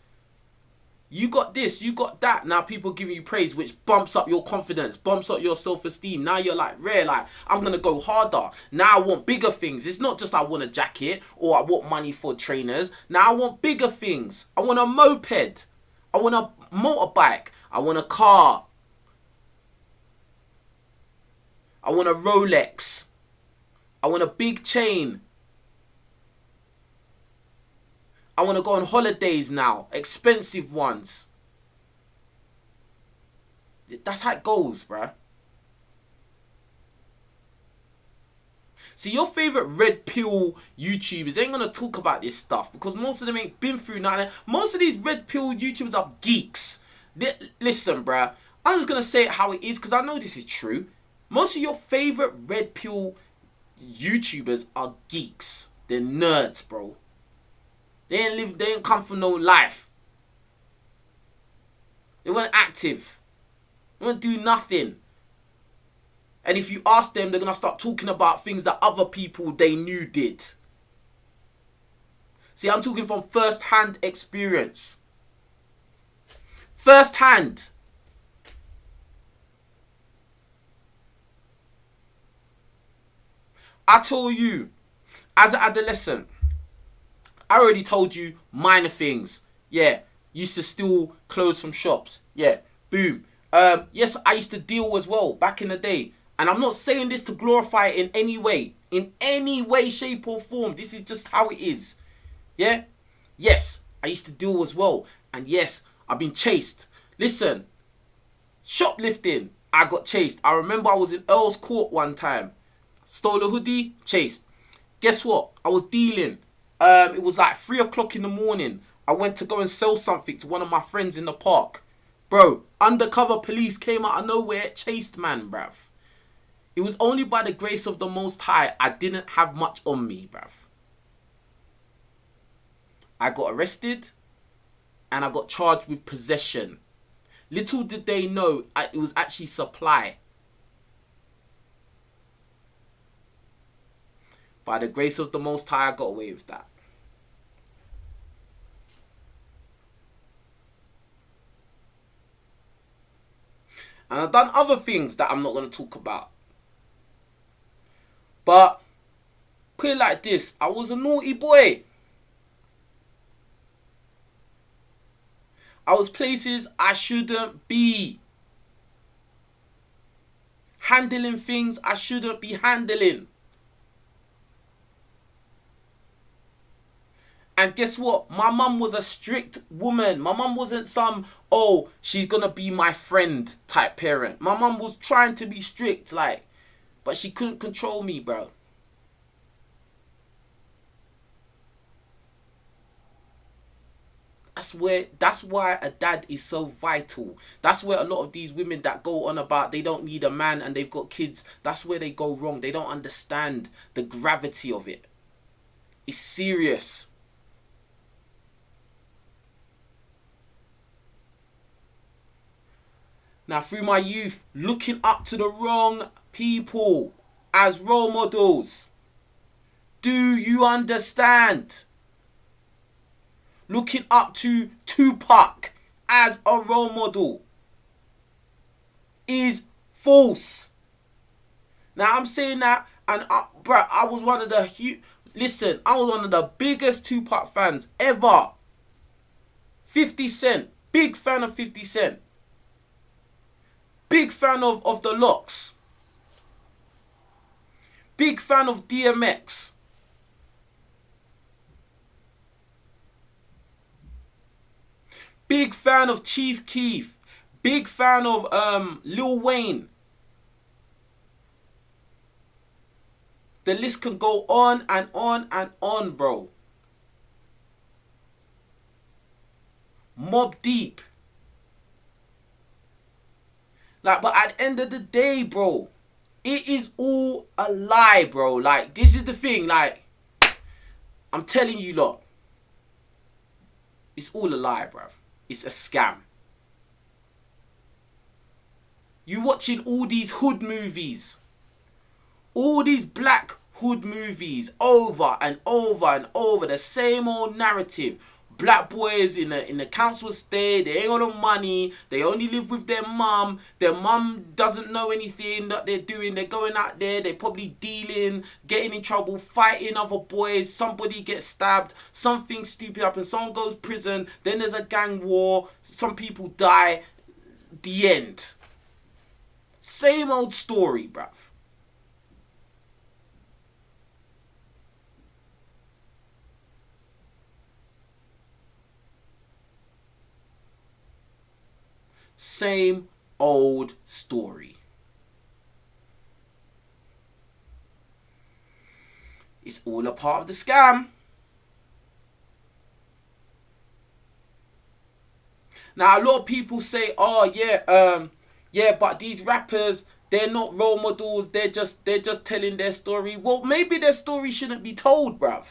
You got this, you got that. Now people giving you praise, which bumps up your confidence, bumps up your self-esteem. Now you're like, I'm going to go harder. Now I want bigger things. It's not just I want a jacket or I want money for trainers. Now I want bigger things. I want a moped. I want a motorbike. I want a car. I want a Rolex. I want a big chain. I want to go on holidays now. Expensive ones. That's how it goes, bruh. See, your favourite red pill YouTubers ain't going to talk about this stuff because most of them ain't been through nothing. Most of these red pill YouTubers are geeks. Listen, bruh. I'm just going to say it how it is because I know this is true. Most of your favourite red pill YouTubers are geeks. They're nerds, bro. They ain't come from no life. They weren't active. They weren't doing nothing. And if you ask them, they're going to start talking about things that other people they knew did. See, I'm talking from first-hand experience. First-hand. I tell you, as an adolescent, I already told you minor things. Yeah, Used to steal clothes from shops. Yeah, boom. Yes, I used to deal as well back in the day. And I'm not saying this to glorify it in any way. In any way, shape or form. This is just how it is. Yeah? Yes, I used to deal as well. And yes, I've been chased. Listen, shoplifting, I got chased. I remember I was in Earl's Court one time. Stole a hoodie, chased. Guess what? I was dealing. It was like 3 o'clock in the morning. I went to go and sell something to one of my friends in the park. Bro, undercover police came out of nowhere, chased man, bruv. It was only by the grace of the Most High I didn't have much on me, bruv. I got arrested and I got charged with possession. Little did they know it was actually supply. By the grace of the Most High, I got away with that. And I've done other things that I'm not going to talk about. But, put it like this, I was a naughty boy. I was places I shouldn't be. Handling things I shouldn't be handling. And guess what? My mum was a strict woman. My mum wasn't some, oh, she's going to be my friend type parent. My mum was trying to be strict, like, but she couldn't control me, bro. That's why a dad is so vital. That's where a lot of these women that go on about they don't need a man and they've got kids, that's where they go wrong. They don't understand the gravity of it. It's serious. Now, through my youth, looking up to the wrong people as role models. Do you understand? Looking up to Tupac as a role model is false. Now, I'm saying that, and bro, I was one of the listen, I was one of the biggest Tupac fans ever. 50 Cent, big fan of 50 Cent. Big fan of the Locks. Big fan of DMX. Big fan of Chief Keef. Big fan of Lil Wayne. The list can go on and on and on, bro. Mobb Deep. Like, but at the end of the day, bro, it is all a lie, bro. Like, this is the thing. Like, I'm telling you, lot. It's all a lie, bruv. It's a scam. You watching all these hood movies. All these black hood movies over and over and over. The same old narrative. Black boys in the council estate, they ain't got no money, they only live with their mum doesn't know anything that they're doing, they're going out there, they're probably dealing, getting in trouble, fighting other boys, somebody gets stabbed, something stupid happens, someone goes to prison, then there's a gang war, some people die, the end. Same old story, bruv. Same old story. It's all a part of the scam. Now, a lot of people say, oh yeah, but these rappers, they're not role models, they're just telling their story. Well, maybe their story shouldn't be told, bruv.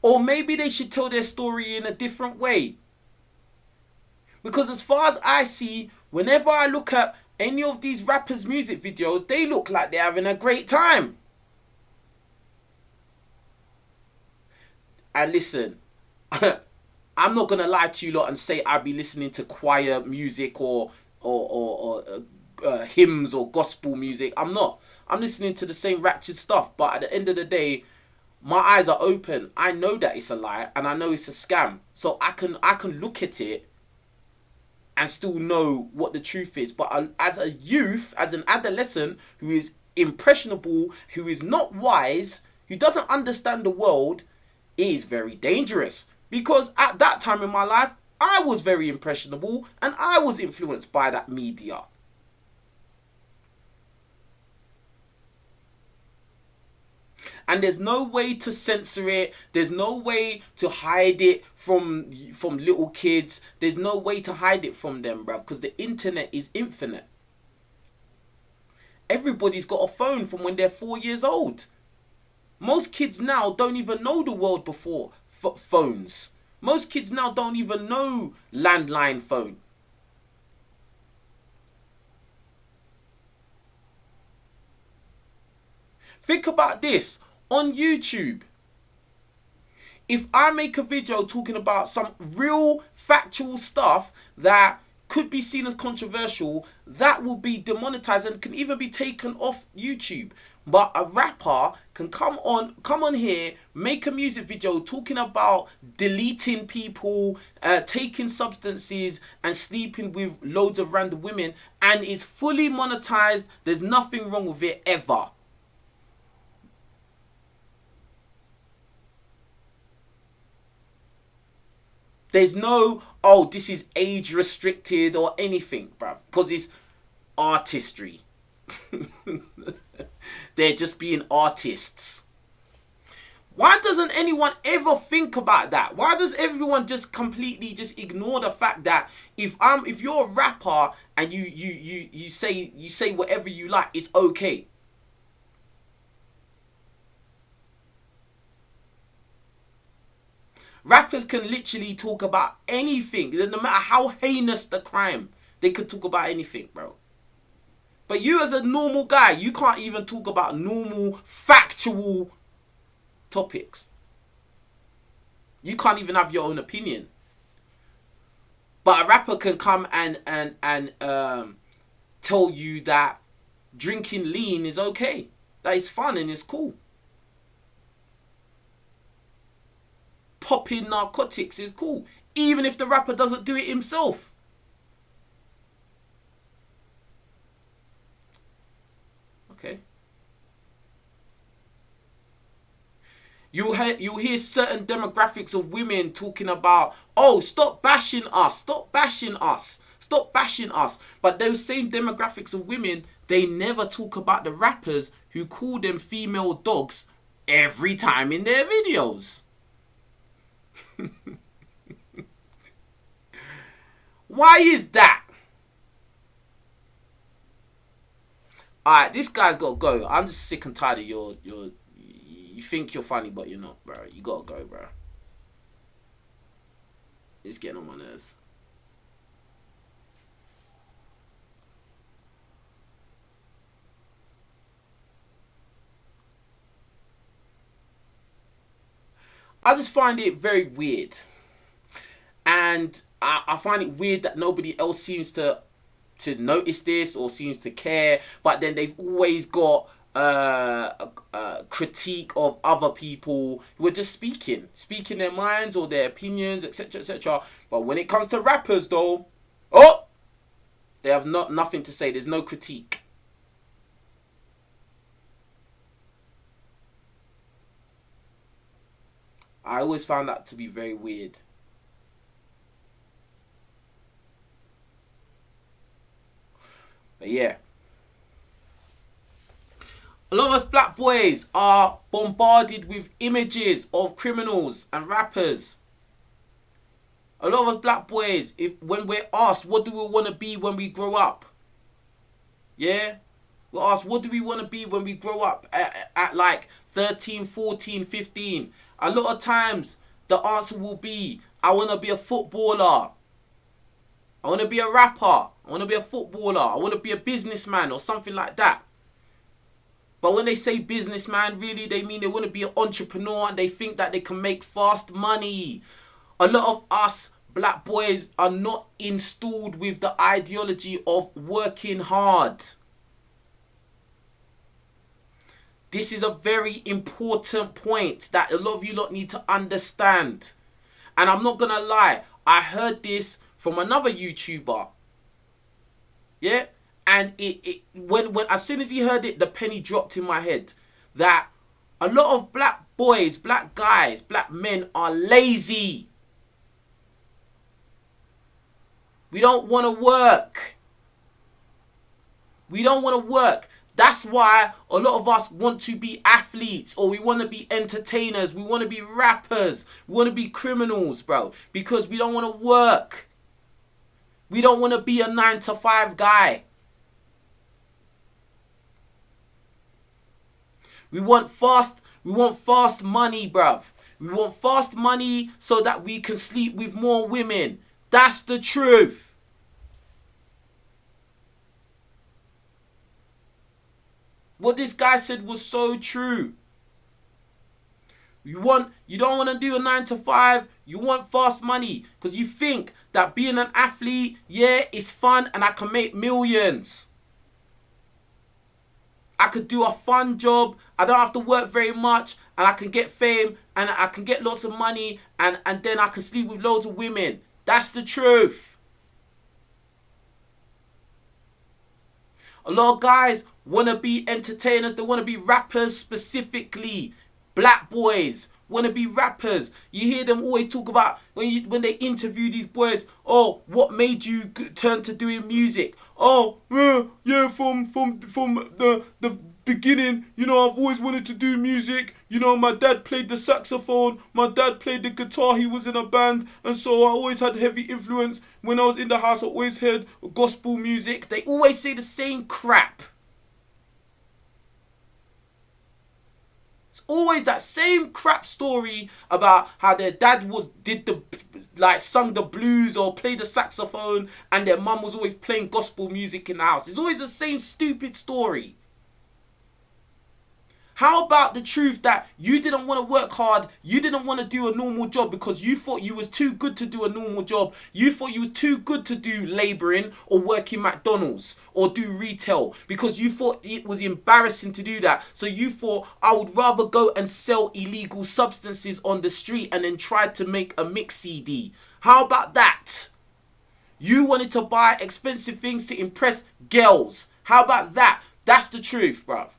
Or maybe they should tell their story in a different way. Because as far as I see, whenever I look at any of these rappers' music videos, they look like they're having a great time. And listen, I'm not going to lie to you lot and say I'll be listening to choir music or hymns or gospel music. I'm not. I'm listening to the same ratchet stuff. But at the end of the day, my eyes are open. I know that it's a lie and I know it's a scam. So I can look at it and still know what the truth is. But as a youth, as an adolescent who is impressionable, who is not wise, who doesn't understand the world, it is very dangerous. Because at that time in my life, I was very impressionable and I was influenced by that media. And there's no way to censor it. There's no way to hide it from little kids. There's no way to hide it from them, bruv, because the internet is infinite. Everybody's got a phone from when they're 4 years old. Most kids now don't even know the world before phones. Most kids now don't even know landline phone. Think about this. On YouTube, if I make a video talking about some real factual stuff that could be seen as controversial, that will be demonetized and can even be taken off YouTube. But a rapper can come on here, make a music video talking about deleting people, taking substances and sleeping with loads of random women, and is fully monetized. There's nothing wrong with it ever. There's no, oh, this is age restricted or anything, bruv. Because it's artistry. They're just being artists. Why doesn't anyone ever think about that? Why does everyone just completely just ignore the fact that if you're a rapper and you say whatever you like, it's okay? Rappers can literally talk about anything. No matter how heinous the crime, they could talk about anything, bro. But you as a normal guy, you can't even talk about normal, factual topics. You can't even have your own opinion. But a rapper can come and tell you that drinking lean is okay. That is fun and it's cool. Popping narcotics is cool, even if the rapper doesn't do it himself. Okay. You'll hear certain demographics of women talking about, oh, stop bashing us, stop bashing us, stop bashing us. But those same demographics of women, they never talk about the rappers who call them female dogs every time in their videos. Why is that? Alright, this guy's got to go. I'm just sick and tired of you think you're funny, but you're not, bro. You got to go, bro. It's getting on my nerves. I just find it very weird. And I find it weird that nobody else seems to notice this or seems to care. But then they've always got a critique of other people who are just speaking their minds or their opinions, etc., etc. But when it comes to rappers, though, oh, they have nothing to say. There's no critique. I always found that to be very weird. But yeah. A lot of us black boys are bombarded with images of criminals and rappers. A lot of us black boys, when we're asked, what do we want to be when we grow up? Yeah? We're asked, what do we want to be when we grow up at like 13, 14, 15? A lot of times, the answer will be, I want to be a footballer. I want to be a rapper. I want to be a footballer. I want to be a businessman or something like that. But when they say businessman, really, they mean they want to be an entrepreneur and they think that they can make fast money. A lot of us black boys are not installed with the ideology of working hard. This is a very important point that a lot of you lot need to understand. And I'm not gonna lie, I heard this from another YouTuber. Yeah? And when as soon as he heard it, the penny dropped in my head. That a lot of black boys, black guys, black men are lazy. We don't want to work. We don't want to work. That's why a lot of us want to be athletes, or we want to be entertainers. We want to be rappers. We want to be criminals, bro. Because we don't want to work. We don't want to be a 9-to-5 guy. We want fast money, bruv. We want fast money so that we can sleep with more women. That's the truth. What this guy said was so true. You don't want to do a 9-to-5. You want fast money because you think that being an athlete, yeah, is fun and I can make millions. I could do a fun job. I don't have to work very much and I can get fame and I can get lots of money and then I can sleep with loads of women. That's the truth. A lot of guys want to be entertainers. They want to be rappers specifically. Black boys want to be rappers. You hear them always talk about when they interview these boys. Oh, what made you turn to doing music? Oh, yeah, from the beginning, you know, I've always wanted to do music. You know, my dad played the saxophone. My dad played the guitar. He was in a band. And so I always had heavy influence. When I was in the house, I always heard gospel music. They always say the same crap. It's always that same crap story about how their dad sung the blues or played the saxophone and their mum was always playing gospel music in the house. It's always the same stupid story. How about the truth that you didn't want to work hard, you didn't want to do a normal job because you thought you was too good to do a normal job, you thought you was too good to do labouring or work in McDonald's or do retail because you thought it was embarrassing to do that. So you thought, I would rather go and sell illegal substances on the street and then try to make a mix CD. How about that? You wanted to buy expensive things to impress girls. How about that? That's the truth, bruv.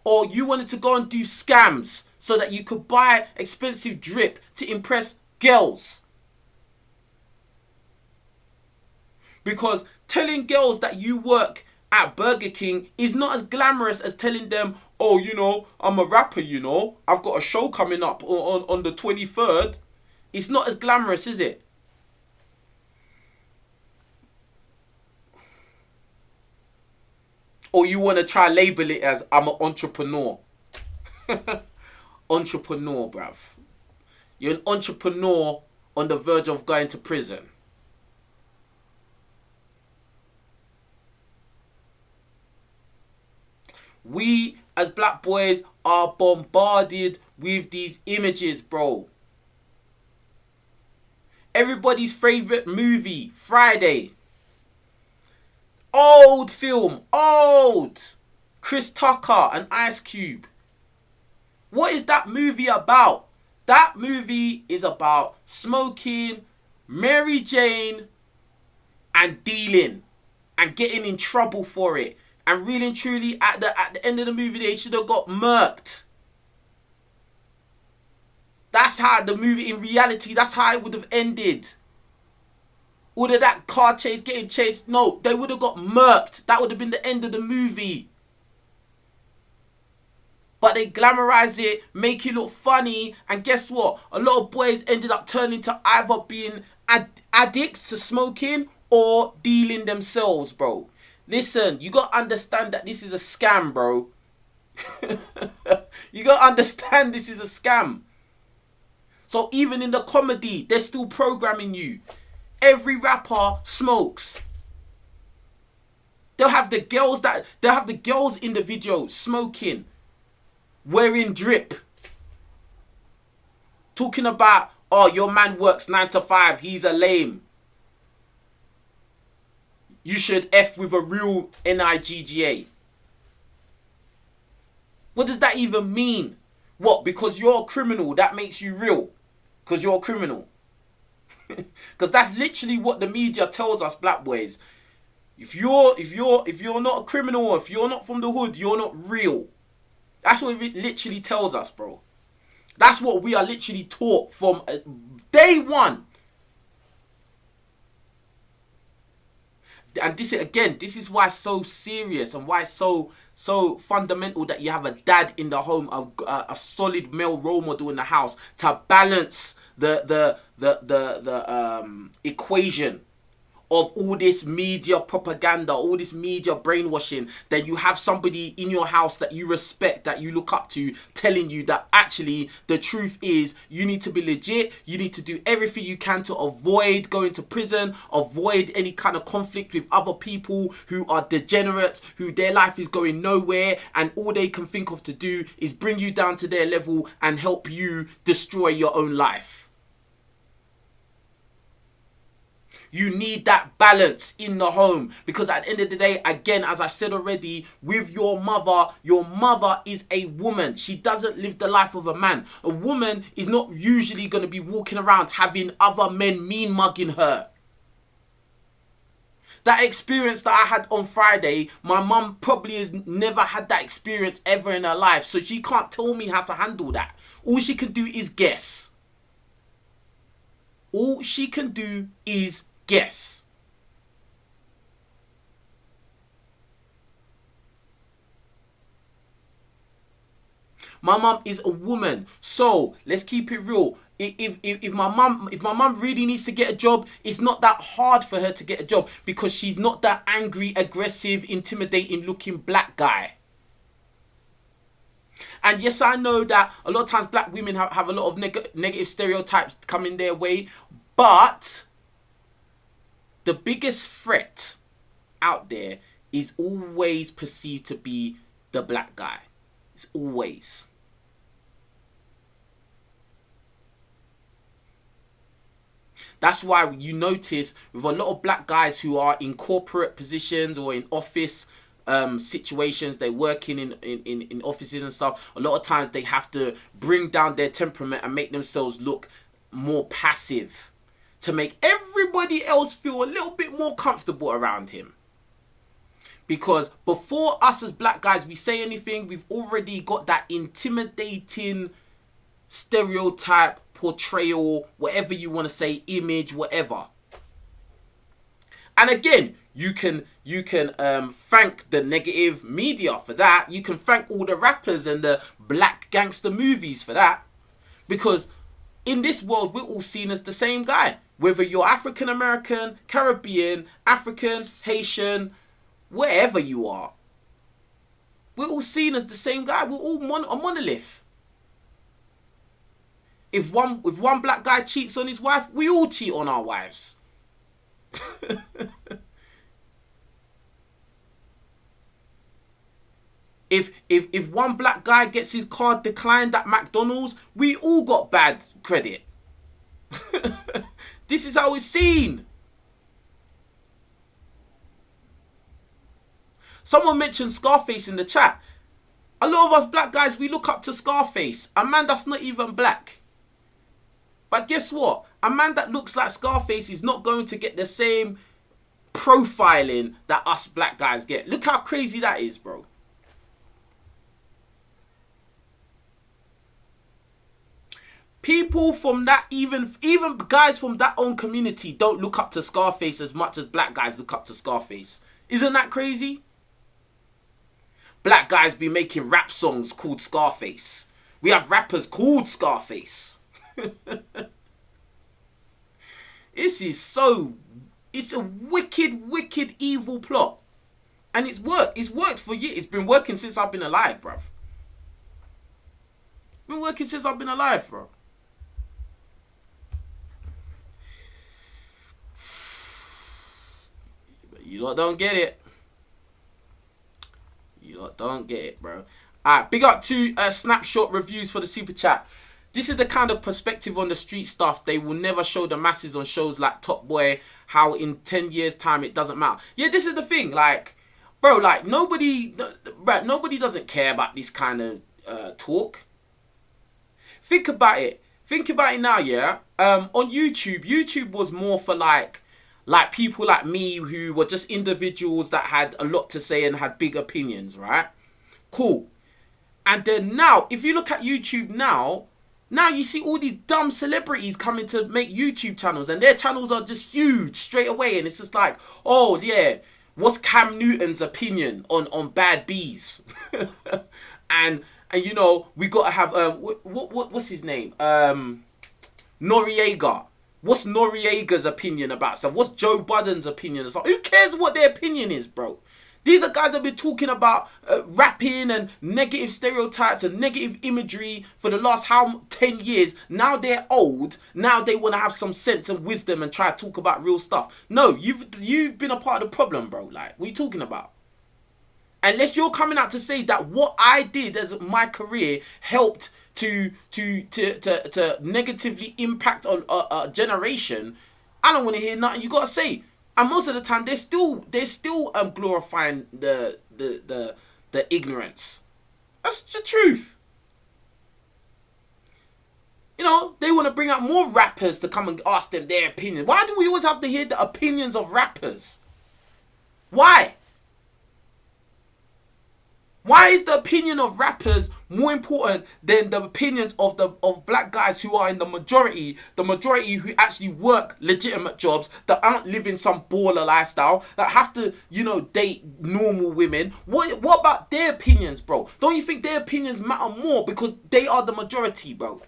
Or you wanted to go and do scams so that you could buy expensive drip to impress girls. Because telling girls that you work at Burger King is not as glamorous as telling them, oh, you know, I'm a rapper, you know. I've got a show coming up on the 23rd. It's not as glamorous, is it? Or you want to try label it as I'm an entrepreneur. Entrepreneur, bruv. You're an entrepreneur on the verge of going to prison. We as black boys are bombarded with these images, bro. Everybody's favorite movie, Friday. Old film, old. Chris Tucker and Ice Cube. What is that movie about? That movie is about smoking, Mary Jane, and dealing, and getting in trouble for it. And really and truly, at the end of the movie, they should have got murked. That's how the movie, in reality, that's how it would have ended. All of that car chase, getting chased. No, they would have got murked. That would have been the end of the movie. But they glamorize it, make it look funny. And guess what? A lot of boys ended up turning to either being addicts to smoking or dealing themselves, bro. Listen, you got to understand that this is a scam, bro. You got to understand this is a scam. So even in the comedy, they're still programming you. Every rapper smokes. They'll have the girls in the video smoking, wearing drip, talking about, oh, your man works 9 to 5, he's a lame. You should F with a real Nigga. What does that even mean? What? Because you're a criminal, that makes you real? Because you're a criminal? Because that's literally what the media tells us, black boys. If you're not a criminal, or if you're not from the hood, you're not real. That's what it literally tells us, bro. That's what we are literally taught from day one. And this is why it's so serious, and why it's so fundamental that you have a dad in the home, a solid male role model in the house to balance the equation of all this media propaganda, all this media brainwashing. That you have somebody in your house that you respect, that you look up to, telling you that actually the truth is you need to be legit, you need to do everything you can to avoid going to prison, avoid any kind of conflict with other people who are degenerates, who their life is going nowhere, and all they can think of to do is bring you down to their level and help you destroy your own life. You need that balance in the home, because at the end of the day, again, as I said already, with your mother is a woman. She doesn't live the life of a man. A woman is not usually going to be walking around having other men mean mugging her. That experience that I had on Friday, my mum probably has never had that experience ever in her life, so she can't tell me how to handle that. All she can do is guess. All she can do is guess. My mum is a woman, so let's keep it real. If my mum really needs to get a job, it's not that hard for her to get a job, because she's not that angry, aggressive, intimidating looking black guy. And yes, I know that a lot of times black women have a lot of negative stereotypes coming their way, but the biggest threat out there is always perceived to be the black guy. It's always. That's why you notice with a lot of black guys who are in corporate positions or in office situations, they're working in offices and stuff, a lot of times they have to bring down their temperament and make themselves look more passive, to make everybody else feel a little bit more comfortable around him. Because before us as black guys, we say anything, we've already got that intimidating stereotype, portrayal, whatever you want to say, image, whatever. And again, you can thank the negative media for that. You can thank all the rappers and the black gangster movies for that. Because in this world, we're all seen as the same guy. Whether you're African American, Caribbean, African, Haitian, wherever you are, we're all seen as the same guy. We're all a monolith. If one black guy cheats on his wife, we all cheat on our wives. If one black guy gets his card declined at McDonald's, we all got bad credit. This is how it's seen. Someone mentioned Scarface in the chat. A lot of us black guys, we look up to Scarface, a man that's not even black. But guess what? A man that looks like Scarface is not going to get the same profiling that us black guys get. Look how crazy that is, bro. People from that, even guys from that own community don't look up to Scarface as much as black guys look up to Scarface. Isn't that crazy? Black guys be making rap songs called Scarface. We have rappers called Scarface. It's a wicked, evil plot. And it's worked. It's worked for years. It's been working since I've been alive, bruv. Been working since I've been alive, bro. But you lot don't get it. You lot don't get it, bro. Alright, big up to Snapshot Reviews for the super chat. This is the kind of perspective on the street stuff they will never show the masses on shows like Top Boy, how in 10 years time it doesn't matter. Yeah, this is the thing, like, bro, like nobody doesn't care about this kind of talk. Think about it. Think about it now, yeah. On YouTube was more for like people like me who were just individuals that had a lot to say and had big opinions, right? Cool. And then now, if you look at YouTube now you see all these dumb celebrities coming to make YouTube channels, and their channels are just huge straight away, and it's just like, oh yeah, what's Cam Newton's opinion on bad bees? and you know, we gotta have what's his name? Noriega. What's Noriega's opinion about stuff? What's Joe Budden's opinion of stuff? Who cares what their opinion is, bro? These are guys that have been talking about rapping and negative stereotypes and negative imagery for the last 10 years. Now they're old. Now they want to have some sense and wisdom and try to talk about real stuff. No, you've been a part of the problem, bro. Like, what are you talking about? Unless you're coming out to say that what I did as my career helped to negatively impact a generation, I don't want to hear nothing you got to say. And most of the time, they're still glorifying the ignorance. That's the truth. You know, they want to bring out more rappers to come and ask them their opinion. Why do we always have to hear the opinions of rappers? Why? Why is the opinion of rappers more important than the opinions of black guys who are in the majority who actually work legitimate jobs, that aren't living some baller lifestyle, that have to, you know, date normal women? What about their opinions, bro? Don't you think their opinions matter more because they are the majority, bro?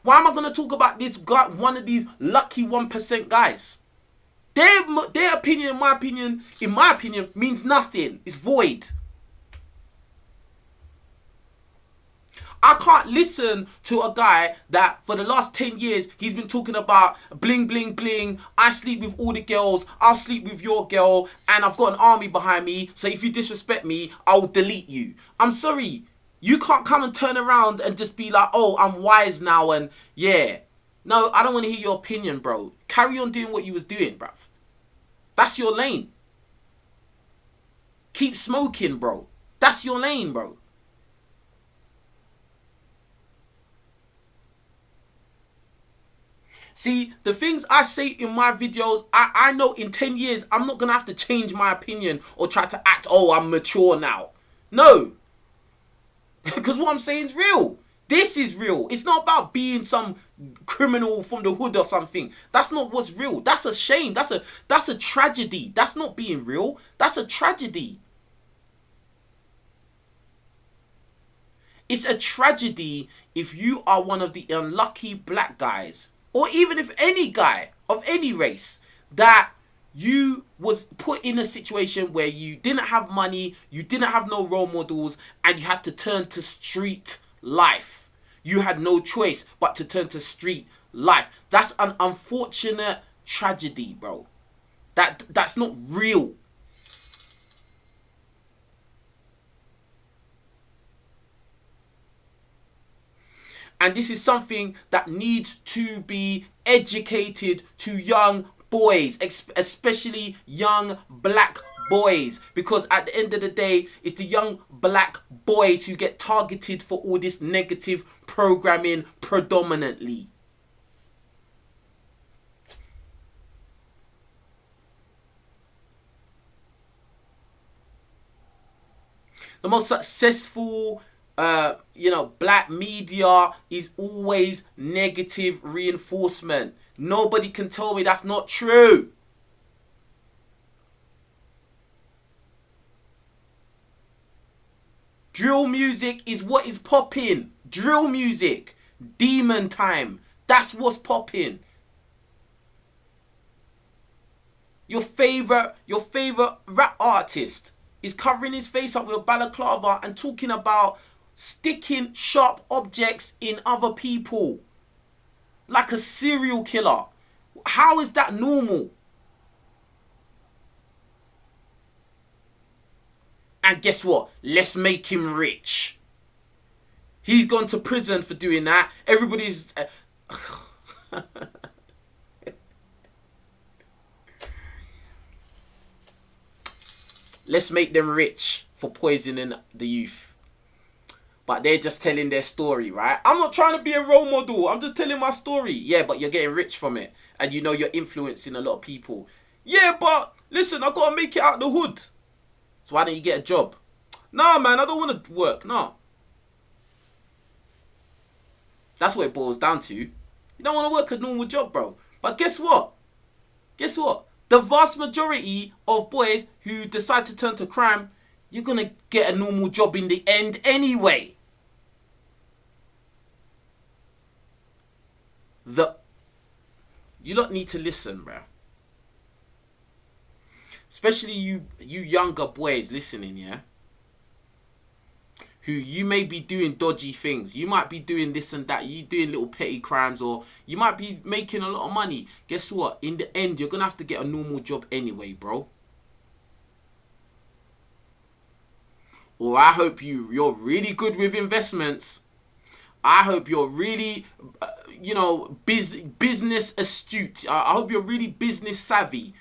Why am I going to talk about this guy, one of these lucky 1% guys? Their opinion, in my opinion, means nothing. It's void. I can't listen to a guy that for the last 10 years, he's been talking about bling, bling, bling. I sleep with all the girls. I'll sleep with your girl. And I've got an army behind me. So if you disrespect me, I'll delete you. I'm sorry. You can't come and turn around and just be like, oh, I'm wise now. And yeah. No, I don't want to hear your opinion, bro. Carry on doing what you was doing, bruv. That's your lane. Keep smoking, bro. That's your lane, bro. See, the things I say in my videos, I know in 10 years, I'm not going to have to change my opinion or try to act, oh, I'm mature now. No. Because what I'm saying is real. This is real. It's not about being some criminal from the hood or something. That's not what's real. That's a shame. That's a tragedy. That's not being real. That's a tragedy. It's a tragedy if you are one of the unlucky black guys, or even if any guy of any race, that you was put in a situation where you didn't have money, you didn't have no role models, and you had to turn to street life. You had no choice but to turn to street life. That's an unfortunate tragedy, bro. That's not real. And this is something that needs to be educated to young boys, especially young black boys. Because at the end of the day, it's the young black boys who get targeted for all this negative programming predominantly. The most successful black media is always negative reinforcement. Nobody can tell me that's not true. Drill music is what is popping. Drill music. Demon time. That's what's popping. Your favorite rap artist is covering his face up with a balaclava and talking about sticking sharp objects in other people like a serial killer. How is that normal? And guess what? Let's make him rich. He's gone to prison for doing that. Everybody's Let's make them rich for poisoning the youth. But they're just telling their story, right? I'm not trying to be a role model. I'm just telling my story. Yeah, but you're getting rich from it. And you know you're influencing a lot of people. Yeah, but listen, I got to make it out the hood. So why don't you get a job? Nah, man, I don't want to work. Nah. That's what it boils down to. You don't want to work a normal job, bro. But guess what? Guess what? The vast majority of boys who decide to turn to crime, you're going to get a normal job in the end anyway. You lot need to listen, bro. Especially you younger boys listening, yeah? Who you may be doing dodgy things. You might be doing this and that. You doing little petty crimes, or you might be making a lot of money. Guess what? In the end, you're going to have to get a normal job anyway, bro. Or I hope you're really good with investments. I hope you're really, business astute. I hope you're really business savvy.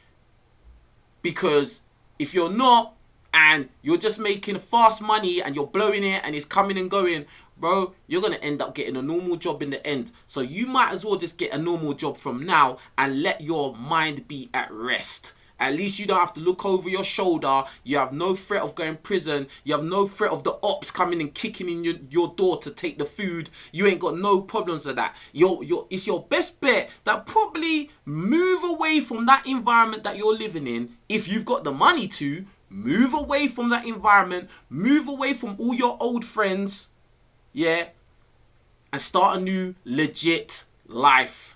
Because if you're not, and you're just making fast money and you're blowing it and it's coming and going, bro, you're going to end up getting a normal job in the end. So you might as well just get a normal job from now and let your mind be at rest. At least you don't have to look over your shoulder. You have no threat of going to prison. You have no threat of the ops coming and kicking in your door to take the food. You ain't got no problems with that. It's your best bet that probably move away from that environment that you're living in. If you've got the money to, move away from that environment. Move away from all your old friends. Yeah. And start a new legit life.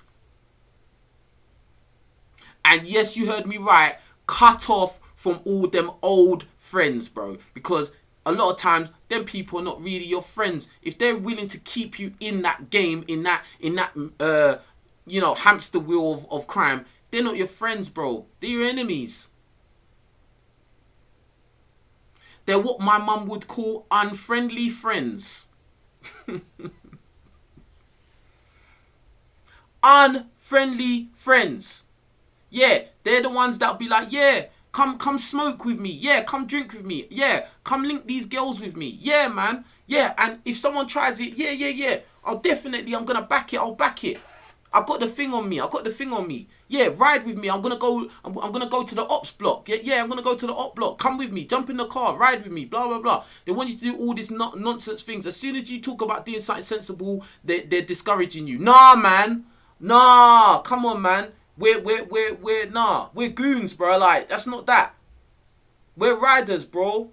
And yes, you heard me right. Cut off from all them old friends, bro. Because a lot of times, them people are not really your friends. If they're willing to keep you in that game, in that hamster wheel of crime, they're not your friends, bro. They're your enemies. They're what my mum would call unfriendly friends. Unfriendly friends. Yeah, they're the ones that'll be like, yeah, come smoke with me. Yeah, come drink with me. Yeah, come link these girls with me. Yeah, man. Yeah, and if someone tries it, yeah. I'm gonna back it. I'll back it. I got the thing on me. Yeah, ride with me. I'm gonna go to the ops block. Yeah, I'm gonna go to the op block. Come with me. Jump in the car. Ride with me. Blah blah blah. They want you to do all this nonsense things. As soon as you talk about doing something sensible, they're discouraging you. Nah, man. Nah, come on, man. We're goons, bro. Like, that's not that. We're riders, bro.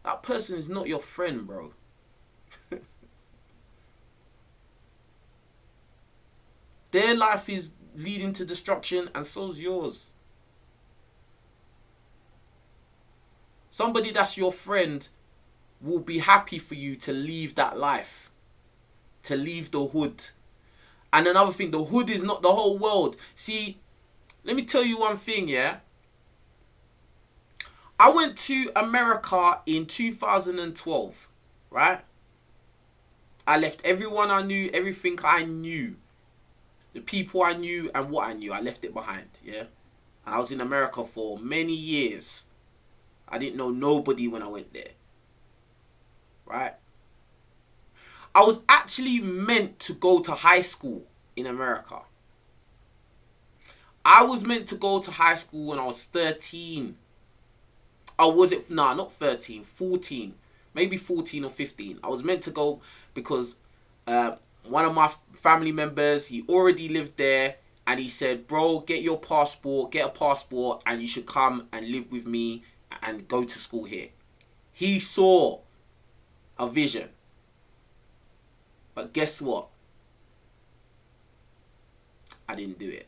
That person is not your friend, bro. Their life is leading to destruction, and so's yours. Somebody that's your friend will be happy for you to leave that life, to leave the hood. And another thing, the hood is not the whole world. See, let me tell you one thing, yeah? I went to America in 2012, right? I left everyone I knew, everything I knew. The people I knew and what I knew, I left it behind, yeah? And I was in America for many years. I didn't know nobody when I went there, right? I was actually meant to go to high school in America. I was meant to go to high school when I was 13. Or was it? Nah, not 13, 14. Maybe 14 or 15. I was meant to go because one of my family members, he already lived there. And he said, bro, get a passport, and you should come and live with me and go to school here. He saw a vision. But guess what? I didn't do it.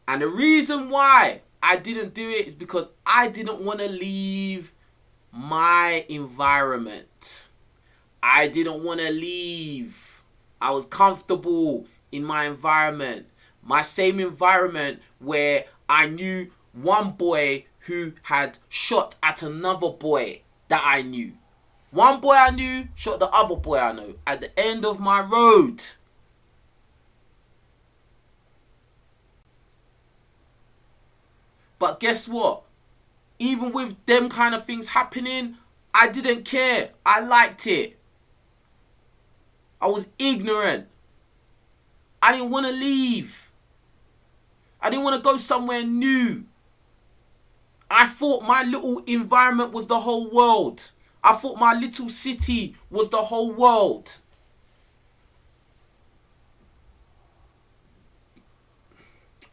And the reason why I didn't do it is because I didn't want to leave my environment. I didn't want to leave. I was comfortable in my environment. My same environment where I knew one boy who had shot at another boy that I knew. One boy I knew shot the other boy I know at the end of my road. But guess what? Even with them kind of things happening, I didn't care. I liked it. I was ignorant. I didn't want to leave. I didn't want to go somewhere new. I thought my little environment was the whole world. I thought my little city was the whole world.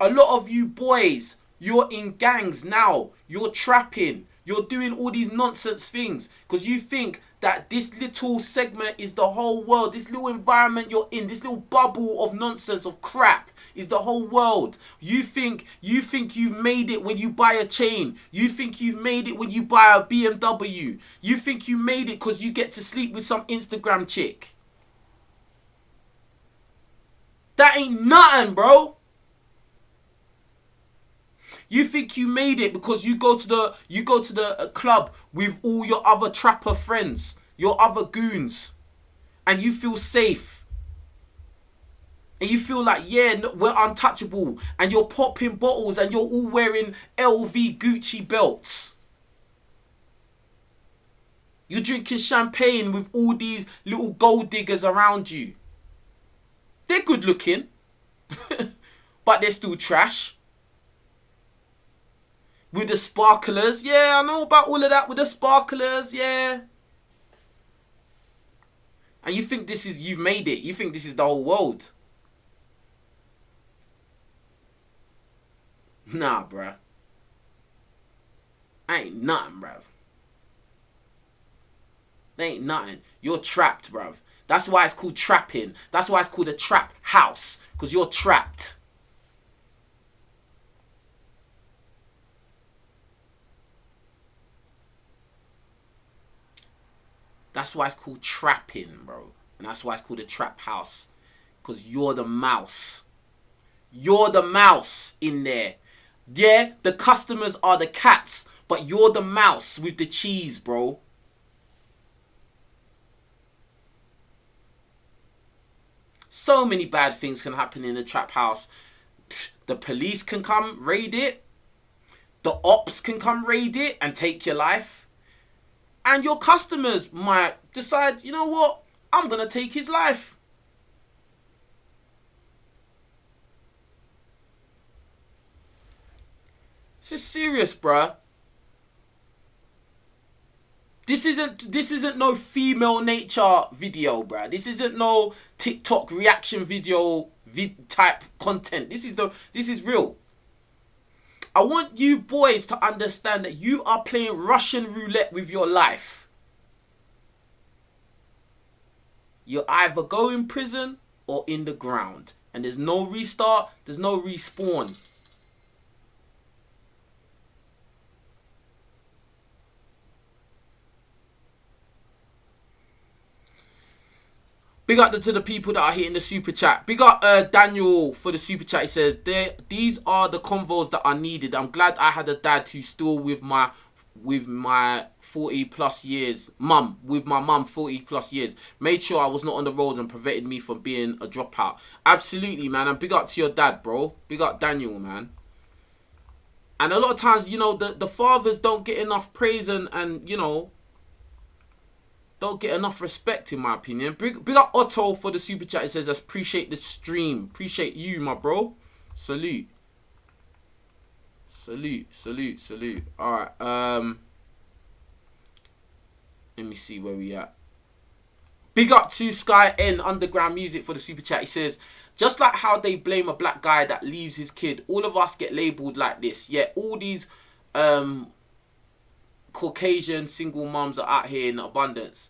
A lot of you boys, you're in gangs now. You're trapping. You're doing all these nonsense things because you think that this little segment is the whole world. This little environment you're in, this little bubble of nonsense, of crap, is the whole world. You think you've made it when you buy a chain. You think you've made it when you buy a BMW. You think you made it because you get to sleep with some Instagram chick. That ain't nothing, bro. You think you made it because you go to the club with all your other trapper friends, your other goons, and you feel safe. And you feel like, yeah, we're untouchable. And you're popping bottles and you're all wearing LV Gucci belts. You're drinking champagne with all these little gold diggers around you. They're good looking, but they're still trash. With the sparklers, yeah, I know about all of that. With the sparklers, yeah. And you think you've made it. You think this is the whole world. Nah, bruh. Ain't nothing, bruv. There ain't nothing. You're trapped, bruv. That's why it's called trapping. That's why it's called a trap house. Because you're trapped. That's why it's called trapping, bro. And that's why it's called a trap house. Because you're the mouse. You're the mouse in there. Yeah, the customers are the cats. But you're the mouse with the cheese, bro. So many bad things can happen in a trap house. The police can come raid it. The ops can come raid it and take your life. And your customers might decide, you know what? I'm going to take his life. This is serious, bruh. This isn't no female nature video, bruh. This isn't no TikTok reaction video type content. This is real. I want you boys to understand that you are playing Russian roulette with your life. You either go in prison or in the ground. And there's no restart, there's no respawn. Big up to the people that are hitting the super chat. Big up Daniel for the super chat. He says, these are the convos that are needed. I'm glad I had a dad who's still with my 40 plus years. With my mum 40 plus years. Made sure I was not on the road and prevented me from being a dropout. Absolutely, man. And big up to your dad, bro. Big up Daniel, man. And a lot of times, you know, the fathers don't get enough praise and you know, don't get enough respect, in my opinion. Big up Otto for the super chat. It says, appreciate the stream. Appreciate you, my bro. Salute. Salute. Alright, let me see where we at. Big up to Sky N Underground Music for the super chat. He says, just like how they blame a black guy that leaves his kid, all of us get labelled like this. Yeah, all these Caucasian single mums are out here in abundance.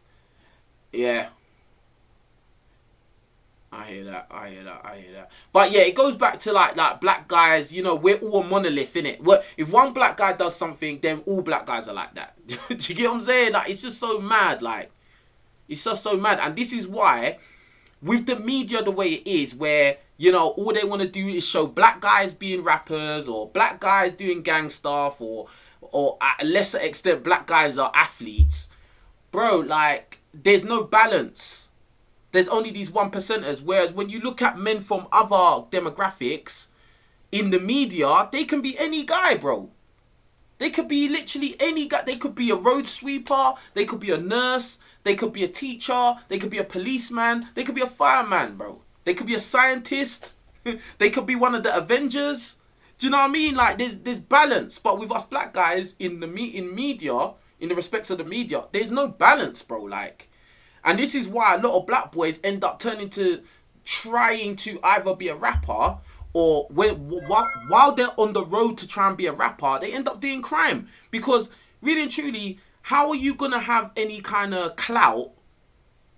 Yeah. I hear that. But yeah, it goes back to like black guys, you know, we're all a monolith, innit? If one black guy does something, then all black guys are like that. Do you get what I'm saying? Like, it's just so mad, like. It's just so mad. And this is why, with the media the way it is, where, you know, all they want to do is show black guys being rappers, or black guys doing gang stuff, or at a lesser extent, black guys are athletes. Bro, like, there's no balance. There's only these 1%ers. Whereas when you look at men from other demographics, in the media, they can be any guy, bro. They could be literally any guy. They could be a road sweeper. They could be a nurse. They could be a teacher. They could be a policeman. They could be a fireman, bro. They could be a scientist. They could be one of the Avengers. Do you know what I mean? Like, there's balance. But with us black guys in media, in the respects of the media, there's no balance, bro. Like, and this is why a lot of black boys end up turning to trying to either be a rapper, or while they're on the road to try and be a rapper, they end up doing crime. Because really and truly, how are you going to have any kind of clout?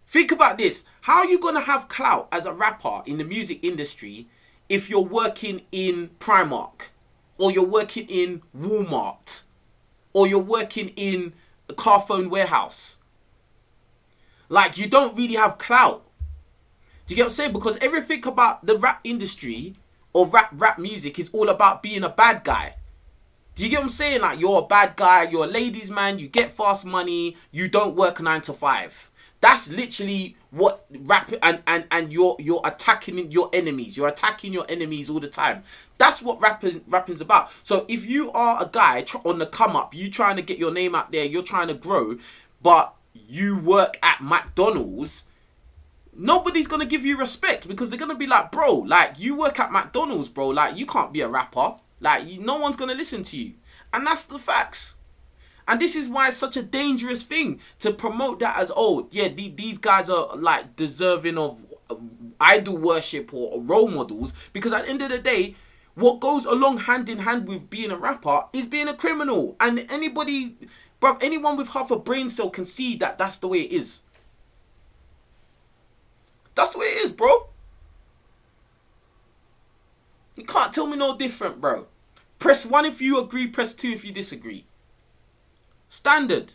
Think about this. How are you going to have clout as a rapper in the music industry if you're working in Primark, or you're working in Walmart, or you're working in a car phone warehouse? Like, you don't really have clout. Do you get what I'm saying? Because everything about the rap industry or rap music is all about being a bad guy. Do you get what I'm saying? Like, you're a bad guy, you're a ladies' man, you get fast money, you don't work 9 to 5. That's literally what rap, and you're attacking your enemies. You're attacking your enemies all the time. That's what rapping's about. So if you are a guy on the come up, you trying to get your name out there, you're trying to grow, but you work at McDonald's, nobody's going to give you respect, because they're going to be like, bro, like, you work at McDonald's, bro. Like, you can't be a rapper. Like, no one's going to listen to you. And that's the facts. And this is why it's such a dangerous thing to promote that as, oh, yeah, these guys are, like, deserving of idol worship or role models. Because at the end of the day, what goes along hand in hand with being a rapper is being a criminal. And anybody, bruv, anyone with half a brain cell can see that that's the way it is. That's the way it is, bro. You can't tell me no different, bro. Press 1 if you agree, press 2 if you disagree. Standard.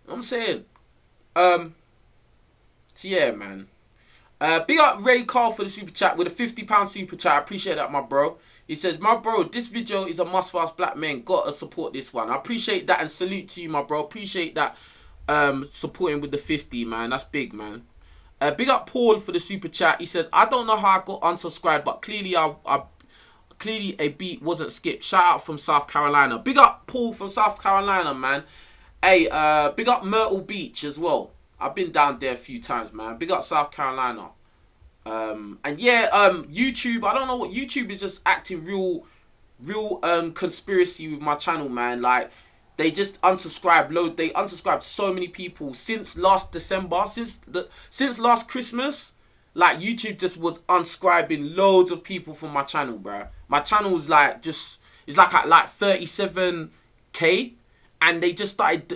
You know what I'm saying? So yeah, man. Big up Ray Carl for the super chat with a £50 super chat. I appreciate that, my bro. He says, my bro, this video is a must for us black men. Gotta support this one. I appreciate that, and salute to you, my bro. Appreciate that. Supporting with the 50, man. That's big, man. Big up Paul for the super chat. He says, I don't know how I got unsubscribed, but clearly clearly a beat wasn't skipped. Shout out from South Carolina. Big up Paul from South Carolina, man. Hey, big up Myrtle Beach as well. I've been down there a few times, man. Big up South Carolina. And yeah, YouTube, I don't know what, YouTube is just acting real conspiracy with my channel, man. Like, they just unsubscribed they unsubscribed so many people since last December, since last Christmas. Like, YouTube just was unscribing loads of people from my channel, bro. My channel's like it's like at like 37k, and they just started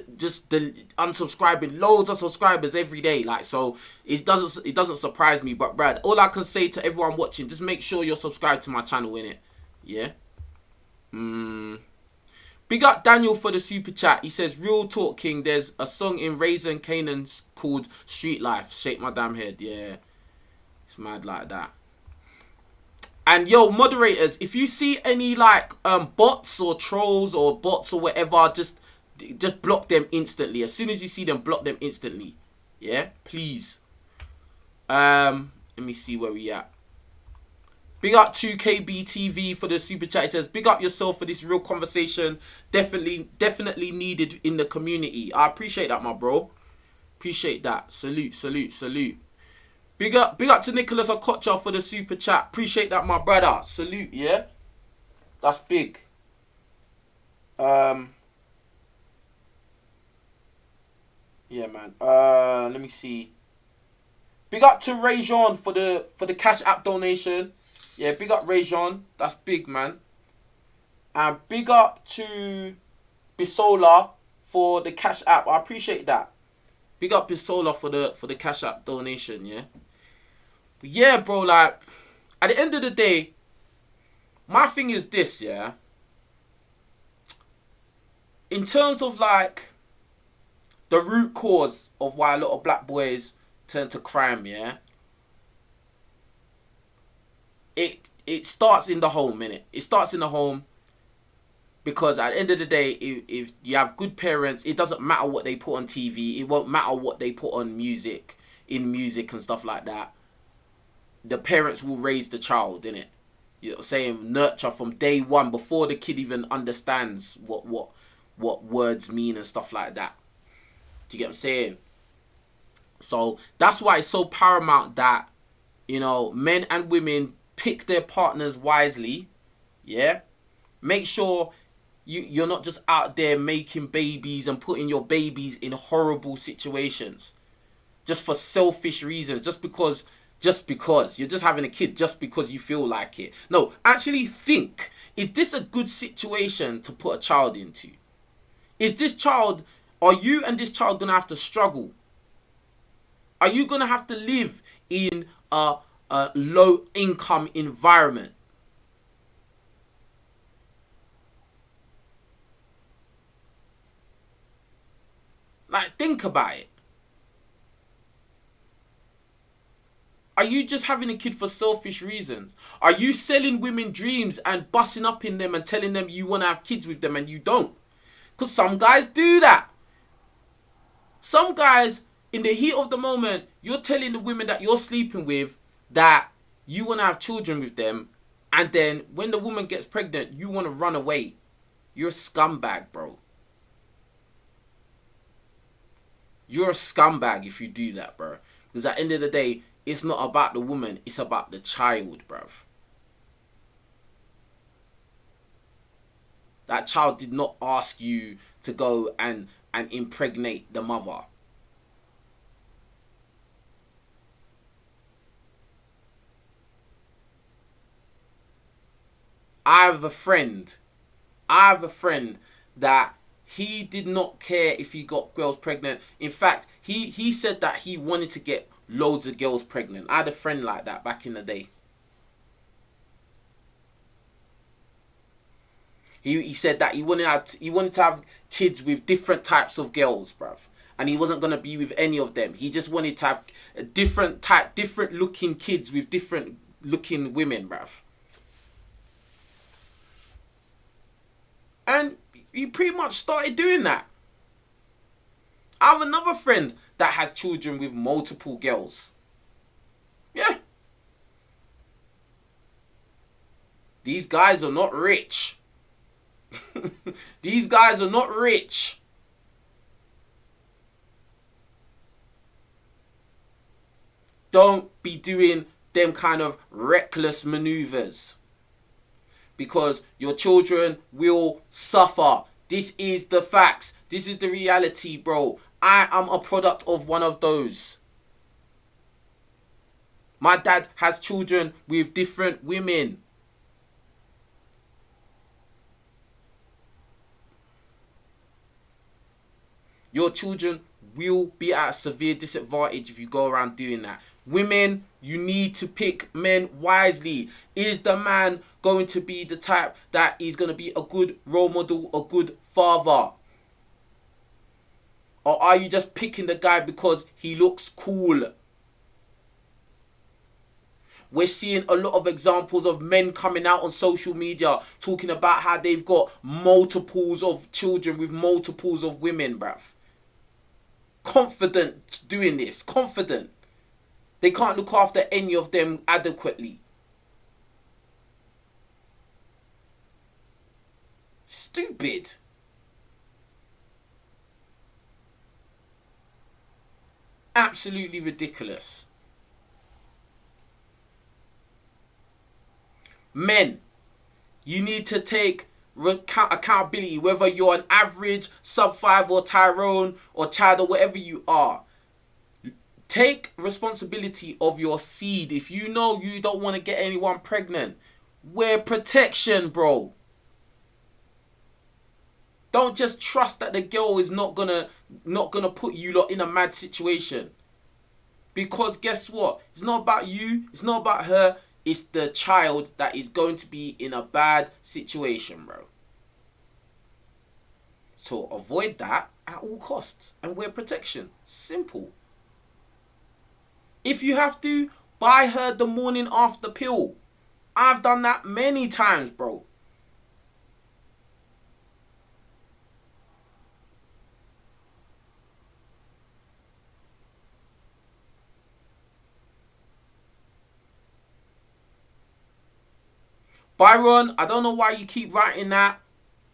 unsubscribing loads of subscribers every day. Like, so it doesn't surprise me. But Brad, all I can say to everyone watching, just make sure you're subscribed to my channel, innit? Yeah. Big up Daniel for the super chat. He says, real talk, King, there's a song in Raisin Canaan called Street Life. Shake my damn head. Yeah. It's mad like that. And yo, moderators, if you see any like bots or trolls or bots or whatever, just block them instantly. As soon as you see them, block them instantly. Yeah, please. Let me see where we at. Big up 2KBTV for the super chat. It says, big up yourself for this real conversation. Definitely needed in the community. I appreciate that, my bro. Appreciate that. Salute, salute, salute. Big up to Nicholas Okocha for the super chat. Appreciate that, my brother. Salute, yeah? That's big. Yeah, man. Let me see. Big up to Ray Jean for the Cashapp donation. Yeah, big up Ray Jean. That's big, man. And big up to Bisola for the Cashapp. I appreciate that. Big up Bisola for the Cashapp donation, yeah? But yeah, bro, like, at the end of the day, my thing is this, yeah? In terms of, like, the root cause of why a lot of black boys turn to crime, yeah? It starts in the home, innit? It starts in the home, because at the end of the day, if you have good parents, it doesn't matter what they put on TV. It won't matter what they put on music and stuff like that. The parents will raise the child, innit? saying nurture from day one before the kid even understands what words mean and stuff like that. Do you get what I'm saying? So that's why it's so paramount that, men and women pick their partners wisely. Yeah. Make sure you're not just out there making babies and putting your babies in horrible situations just for selfish reasons, just because you're just having a kid just because you feel like it. No, actually think, is this a good situation to put a child into? Are you and this child gonna have to struggle? Are you gonna have to live in a low income environment? Like, think about it. Are you just having a kid for selfish reasons? Are you selling women dreams and busting up in them and telling them you want to have kids with them and you don't? Because some guys do that. Some guys, in the heat of the moment, you're telling the women that you're sleeping with that you want to have children with them, and then when the woman gets pregnant, you want to run away. You're a scumbag, bro. You're a scumbag if you do that, bro. Because at the end of the day, it's not about the woman, it's about the child, bruv. That child did not ask you to go and impregnate the mother. I have a friend that he did not care if he got girls pregnant. In fact, he said that he wanted to get loads of girls pregnant. I had a friend like that back in the day. He said that he wanted to have kids with different types of girls, bruv. And he wasn't gonna be with any of them. He just wanted to have different looking kids with different looking women, bruv. And he pretty much started doing that. I have another friend that has children with multiple girls. Yeah. These guys are not rich. These guys are not rich. Don't be doing them kind of reckless maneuvers, because your children will suffer. This is the facts. This is the reality, bro. I am a product of one of those. My dad has children with different women. Your children will be at a severe disadvantage if you go around doing that. Women, you need to pick men wisely. Is the man going to be the type that is going to be a good role model, a good father? Or are you just picking the guy because he looks cool? We're seeing a lot of examples of men coming out on social media talking about how they've got multiples of children with multiples of women, bruv. Confident doing this. Confident. They can't look after any of them adequately. Stupid. Absolutely ridiculous. Men, you need to take accountability, whether you're an average, sub 5 or Tyrone or Chad or whatever you are. Take responsibility of your seed. If you know you don't want to get anyone pregnant, wear protection, bro. Don't just trust that the girl is not gonna put you lot in a mad situation. Because guess what? It's not about you. It's not about her. It's the child that is going to be in a bad situation, bro. So avoid that at all costs and wear protection. Simple. If you have to, buy her the morning after pill. I've done that many times, bro. Byron, I don't know why you keep writing that,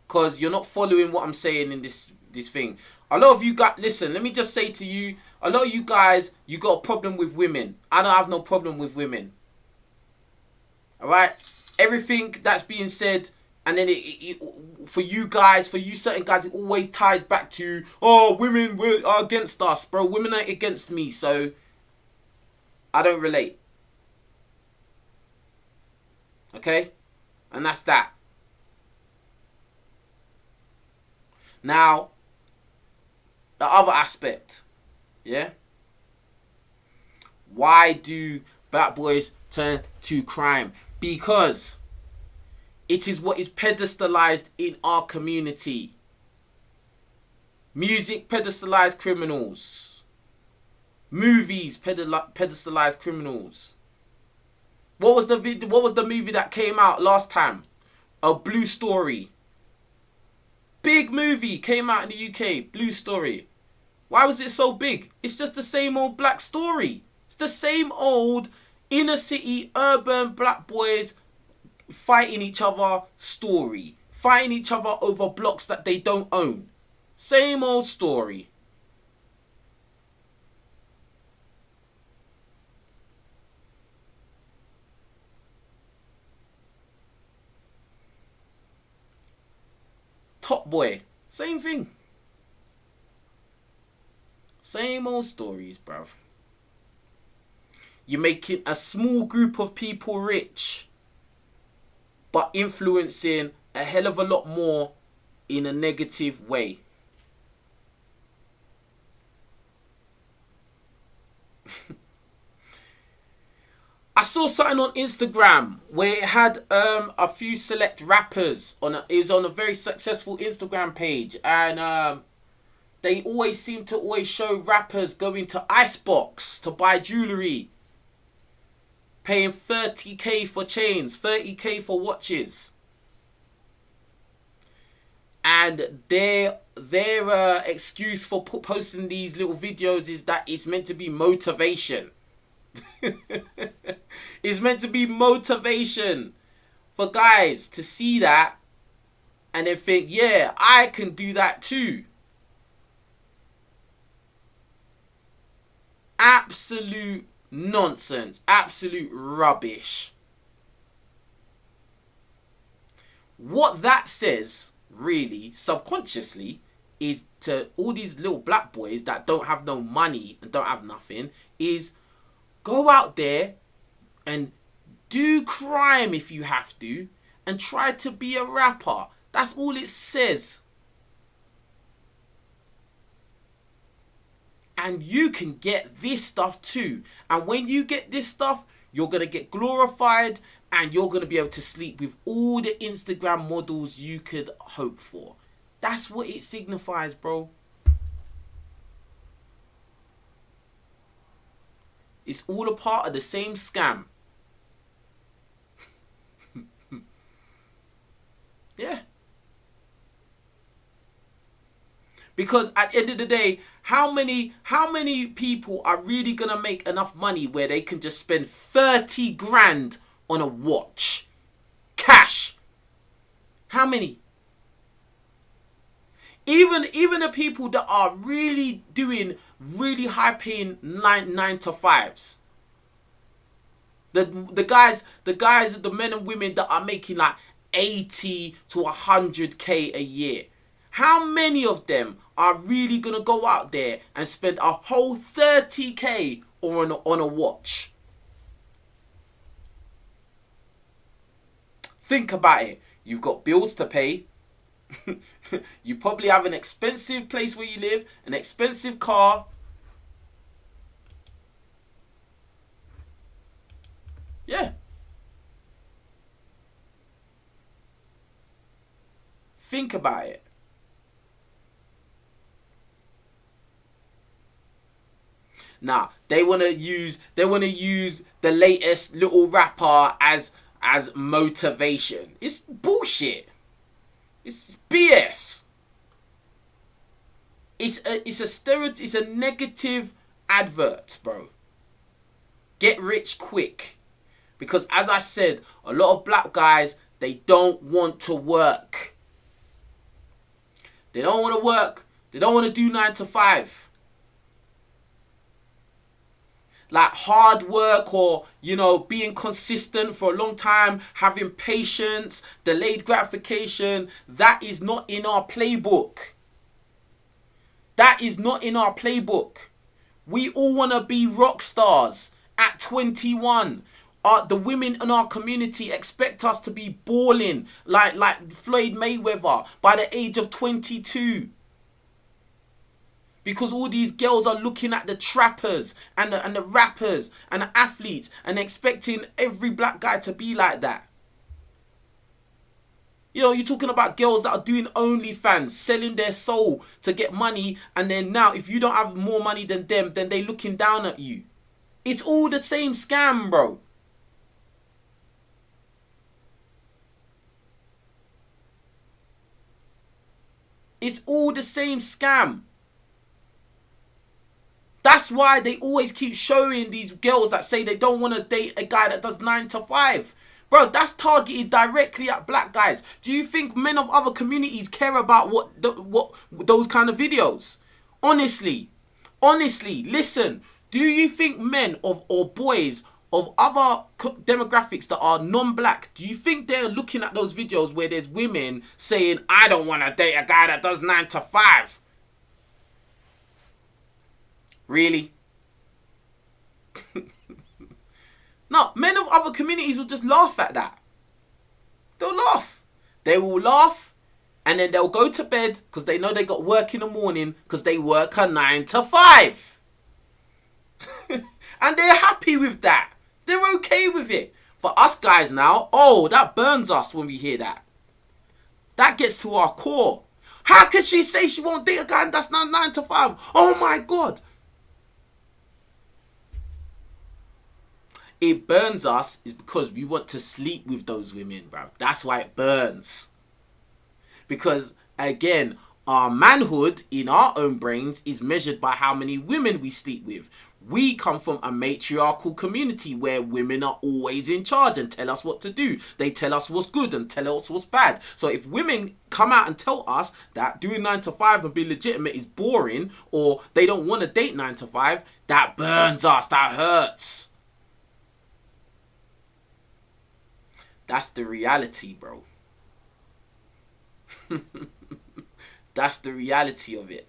because you're not following what I'm saying in this thing. A lot of you guys, listen, let me just say to you, a lot of you guys, you got a problem with women. I don't have no problem with women. Alright? Everything that's being said, and then for you guys, for you certain guys, it always ties back to, oh, women are against us. Bro, women are against me, so I don't relate. Okay? And that's that. Now, the other aspect, yeah? Why do black boys turn to crime? Because it is what is pedestalized in our community. Music pedestalized criminals. Movies pedestalized criminals. What was the movie that came out last time? A Blue Story. Big movie came out in the UK. Blue Story. Why was it so big? It's just the same old black story. It's the same old inner city urban black boys fighting each other story. Fighting each other over blocks that they don't own. Same old story. Top Boy. Same thing. Same old stories, bruv. You're making a small group of people rich, but influencing a hell of a lot more in a negative way. I saw something on Instagram where it had a few select rappers it was on a very successful Instagram page, and they always seem to always show rappers going to Icebox to buy jewelry, paying 30k for chains, 30k for watches, and their excuse for posting these little videos is that it's meant to be motivation. It's meant to be motivation for guys to see that and then think, yeah, I can do that too. Absolute nonsense. Absolute rubbish. What that says, really, subconsciously, is to all these little black boys that don't have no money and don't have nothing, is go out there and do crime if you have to and try to be a rapper. That's all it says. And you can get this stuff too. And when you get this stuff, you're going to get glorified and you're going to be able to sleep with all the Instagram models you could hope for. That's what it signifies, bro. It's all a part of the same scam. Yeah. Because at the end of the day, how many people are really going to make enough money where they can just spend 30 grand on a watch? Cash. How many? Even the people that are really doing really high paying 9 to 5s. The guys, the men and women that are making like 80 to 100k a year. How many of them are really going to go out there and spend a whole 30k on a watch? Think about it. You've got bills to pay. You probably have an expensive place where you live, an expensive car. Yeah. Think about it. Now, they want to use the latest little rapper as motivation. It's bullshit. It's BS. It's a negative advert, bro. Get rich quick. Because as I said, a lot of black guys, They don't want to work. They don't want to work. They don't want to do 9 to 5. Like hard work or, being consistent for a long time, having patience, delayed gratification. That is not in our playbook. That is not in our playbook. We all want to be rock stars at 21. The women in our community expect us to be balling like Floyd Mayweather by the age of 22. Because all these girls are looking at the trappers and the rappers and the athletes and expecting every black guy to be like that. You're talking about girls that are doing OnlyFans, selling their soul to get money, and then now if you don't have more money than them, then they looking down at you. It's all the same scam, bro. It's all the same scam. That's why they always keep showing these girls that say they don't want to date a guy that does 9 to 5. Bro, that's targeted directly at black guys. Do you think men of other communities care about what those kind of videos? Honestly, listen. Do you think men or boys of other demographics that are non-black, do you think they're looking at those videos where there's women saying, I don't want to date a guy that does 9 to 5? Really? No, men of other communities will just laugh at that. They'll laugh. They will laugh and then they'll go to bed because they know they got work in the morning because they work a 9 to 5. And they're happy with that. They're okay with it. For us guys now, that burns us when we hear that. That gets to our core. How can she say she won't date a guy that's not 9 to 5? Oh my God. It burns us is because we want to sleep with those women, bro. That's why it burns. Because, again, our manhood in our own brains is measured by how many women we sleep with. We come from a matriarchal community where women are always in charge and tell us what to do. They tell us what's good and tell us what's bad. So if women come out and tell us that doing 9 to 5 and be legitimate is boring, or they don't want to date 9 to 5, that burns us. That hurts. That's the reality, bro. That's the reality of it.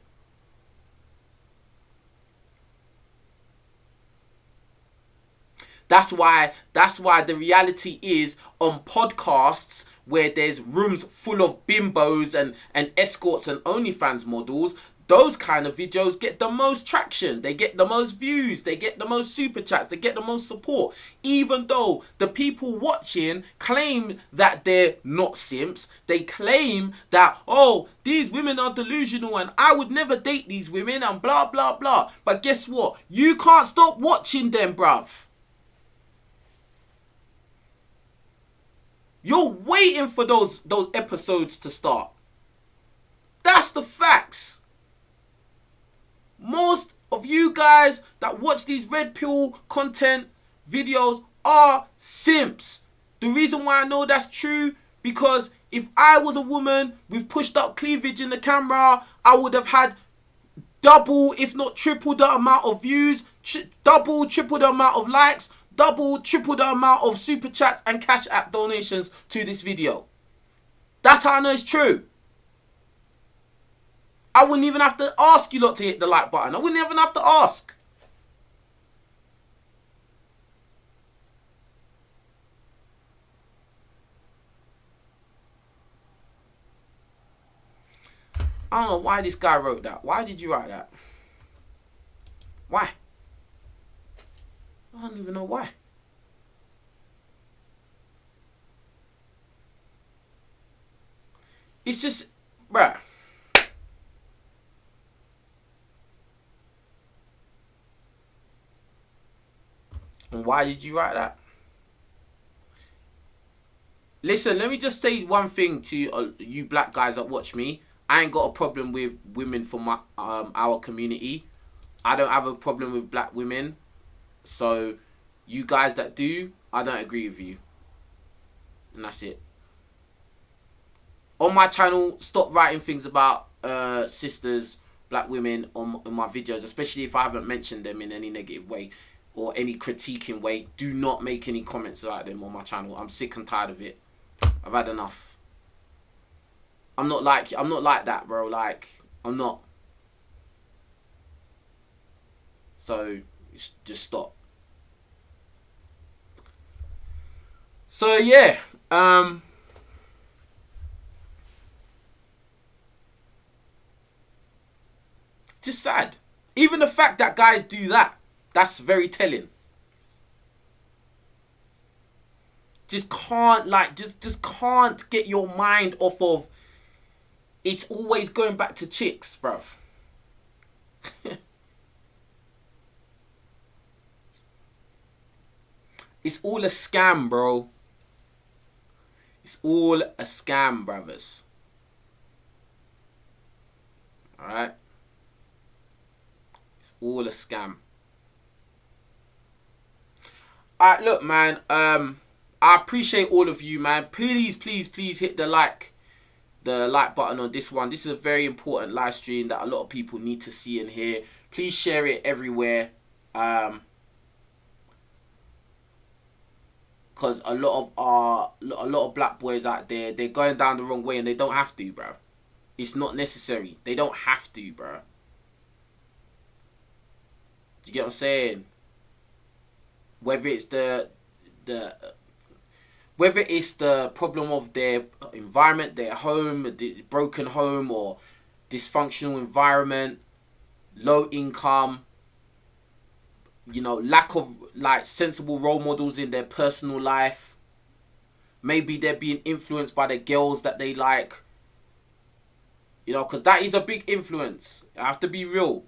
That's why the reality is on podcasts where there's rooms full of bimbos and escorts and OnlyFans models, those kind of videos get the most traction. They get the most views. They get the most super chats. They get the most support. Even though the people watching claim that they're not simps. They claim that, these women are delusional and I would never date these women and blah, blah, blah. But guess what? You can't stop watching them, bruv. You're waiting for those episodes to start. That's the facts. Most of you guys that watch these red pill content videos are simps. The reason why I know that's true, because if I was a woman with pushed up cleavage in the camera, I would have had double, if not triple the amount of views, double, triple the amount of likes, double, triple the amount of super chats and Cashapp donations to this video. That's how I know it's true. I wouldn't even have to ask you lot to hit the like button. I wouldn't even have to ask. I don't know why this guy wrote that. Why did you write that? Why? I don't even know why. It's just, bruh. And why did you write that? Listen, let me just say one thing to you black guys that watch me. I ain't got a problem with women from our community. I don't have a problem with black women. So, you guys that do, I don't agree with you. And that's it. on my channel, stop writing things about sisters, black women on my videos, especially if I haven't mentioned them in any negative way or any critiquing way. Do not make any comments about them on my channel. I'm sick and tired of it. I've had enough. I'm not like that, bro. Like, I'm not. So just stop. So yeah, just sad. Even the fact that guys do that, that's very telling. Just can't, like, just can't get your mind off of. It's always going back to chicks, bruv. It's all a scam, bro. It's all a scam, brothers. Alright? It's all a scam. Alright, look, man. I appreciate all of you, man. Please, please, please hit the like button on this one. This is a very important live stream that a lot of people need to see and hear. Please share it everywhere. Because a lot of black boys out there, they're going down the wrong way and they don't have to, bro. It's not necessary. They don't have to, bro. Do you get what I'm saying? Whether it's the problem of their environment, their home, the broken home, or dysfunctional environment, low income, you know, lack of like sensible role models in their personal life. Maybe they're being influenced by the girls that they like. You know, because that is a big influence. I have to be real.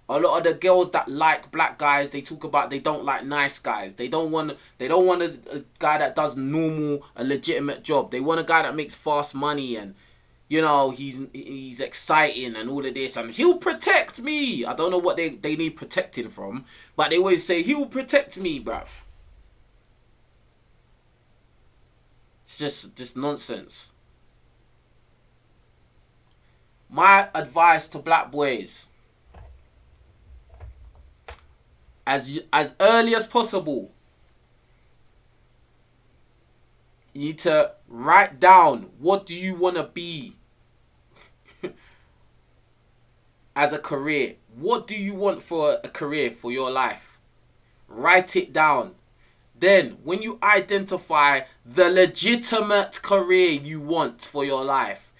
A lot of the girls that like black guys, they talk about they don't like nice guys. They don't want a guy that does a legitimate job. They want a guy that makes fast money and, you know, he's exciting and all of this, and he'll protect me. I don't know what they need protecting from, but they always say he'll protect me, bruv. It's just nonsense. My advice to black boys: as early as possible, you need to write down what do you want to be as a career. What do you want for a career for your life? Write it down. Then, when you identify the legitimate career you want for your life,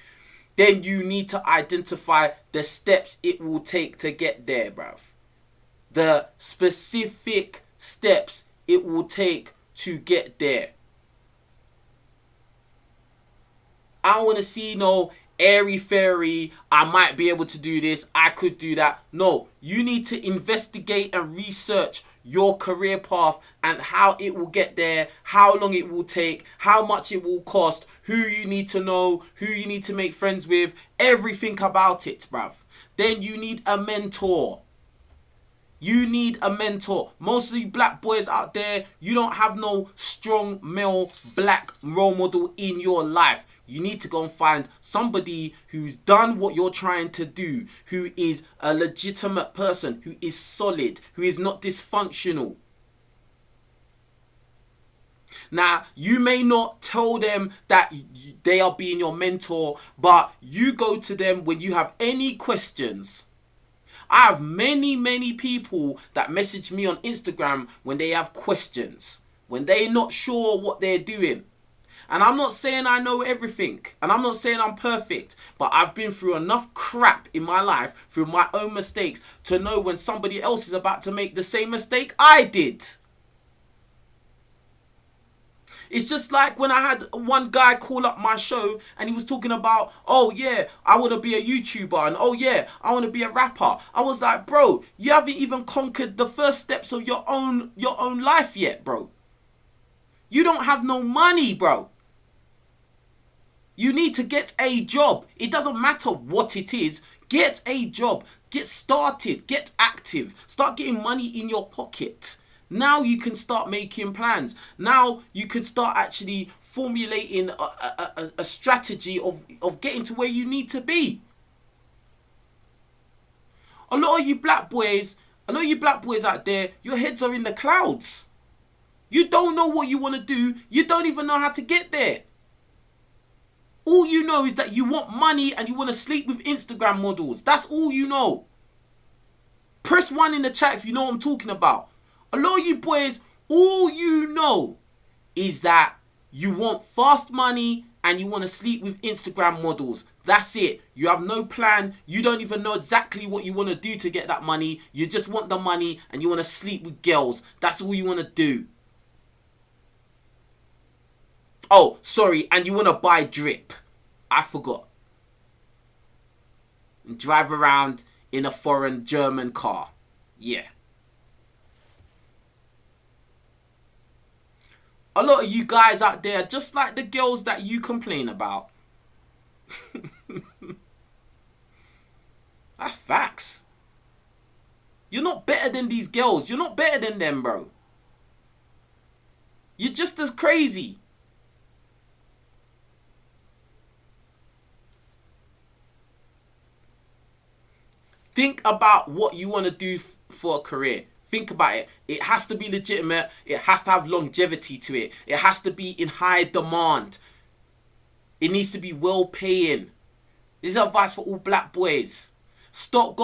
then you need to identify the steps it will take to get there, bruv. The specific steps it will take to get there. I don't want to see no airy fairy, I might be able to do this, I could do that. No, you need to investigate and research your career path and how it will get there, how long it will take, how much it will cost, who you need to know, who you need to make friends with, everything about it, bruv. Then you need a mentor. You need a mentor. Mostly black boys out there, you don't have no strong male black role model in your life. You need to go and find somebody who's done what you're trying to do, who is a legitimate person, who is solid, who is not dysfunctional. Now, you may not tell them that they are being your mentor, but you go to them when you have any questions. I have many people that message me on Instagram when they have questions, when they're not sure what they're doing. And I'm not saying I know everything, and I'm not saying I'm perfect, but I've been through enough crap in my life, through my own mistakes, to know when somebody else is about to make the same mistake I did. It's just like when I had one guy call up my show and he was talking about, oh yeah, I want to be a YouTuber, and oh yeah, I want to be a rapper. I was like, bro, you haven't even conquered the first steps of your own life yet, bro. You don't have no money, bro. You need to get a job. It doesn't matter what it is. Get a job. Get started. Get active. Start getting money in your pocket. Now you can start making plans. Now you can start actually formulating a strategy of getting to where you need to be. A lot of you black boys out there, your heads are in the clouds. You don't know what you want to do. You don't even know how to get there. All you know is that you want money and you want to sleep with Instagram models. That's all you know. Press 1 in the chat if you know what I'm talking about. A lot of you boys, all you know is that you want fast money and you want to sleep with Instagram models. That's it. You have no plan. You don't even know exactly what you want to do to get that money. You just want the money and you want to sleep with girls. That's all you want to do. Oh, sorry, and you want to buy drip. I forgot. And drive around in a foreign German car. Yeah. A lot of you guys out there, just like the girls that you complain about. That's facts. You're not better than these girls. You're not better than them, bro. You're just as crazy. Think about what you want to do for a career. Think about it. It has to be legitimate. It has to have longevity to it. It has to be in high demand. It needs to be well paying. This is advice for all black boys. Stop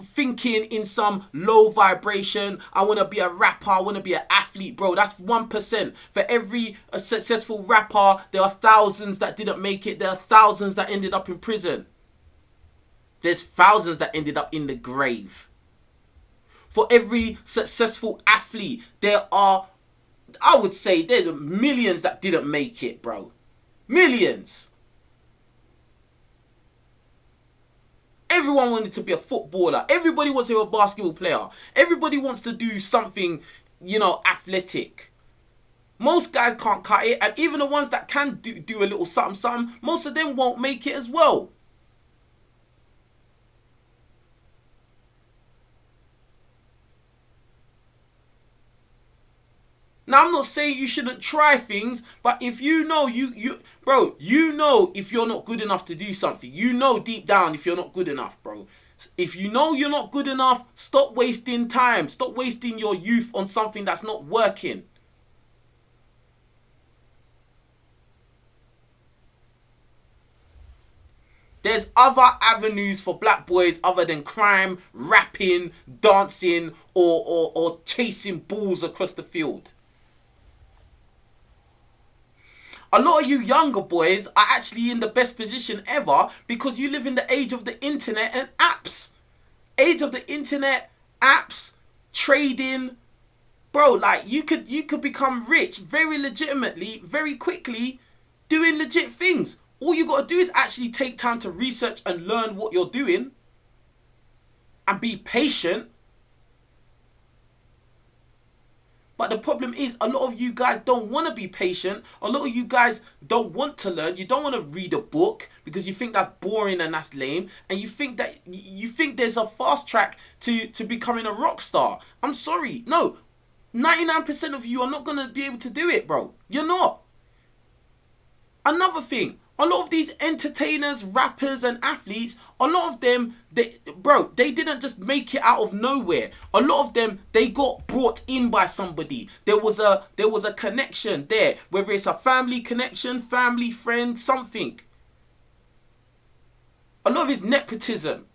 thinking in some low vibration. I want to be a rapper. I want to be an athlete, bro. That's 1%. For every successful rapper, there are thousands that didn't make it. There are thousands that ended up in prison. There's thousands that ended up in the grave. For every successful athlete, there are, I would say, there's millions that didn't make it, bro. Millions. Everyone wanted to be a footballer. Everybody wants to be a basketball player. Everybody wants to do something, athletic. Most guys can't cut it. And even the ones that can do a little something, most of them won't make it as well. Now, I'm not saying you shouldn't try things, but if you know, bro, you know if you're not good enough to do something. You know deep down if you're not good enough, bro. If you know you're not good enough, stop wasting time. Stop wasting your youth on something that's not working. There's other avenues for black boys other than crime, rapping, dancing, or chasing balls across the field. A lot of you younger boys are actually in the best position ever because you live in the age of the internet and apps. Age of the internet, apps, trading. Bro, like you could become rich very legitimately, very quickly, doing legit things. All you got to do is actually take time to research and learn what you're doing and be patient. But the problem is a lot of you guys don't want to be patient. A lot of you guys don't want to learn. You don't want to read a book because you think that's boring and that's lame. And you think there's a fast track to becoming a rock star. I'm sorry. No, 99% of you are not going to be able to do it, bro. You're not. Another thing. A lot of these entertainers, rappers and athletes, a lot of them, they didn't just make it out of nowhere. A lot of them, they got brought in by somebody. There was a connection there, whether it's a family connection, family, friend, something. A lot of it's nepotism.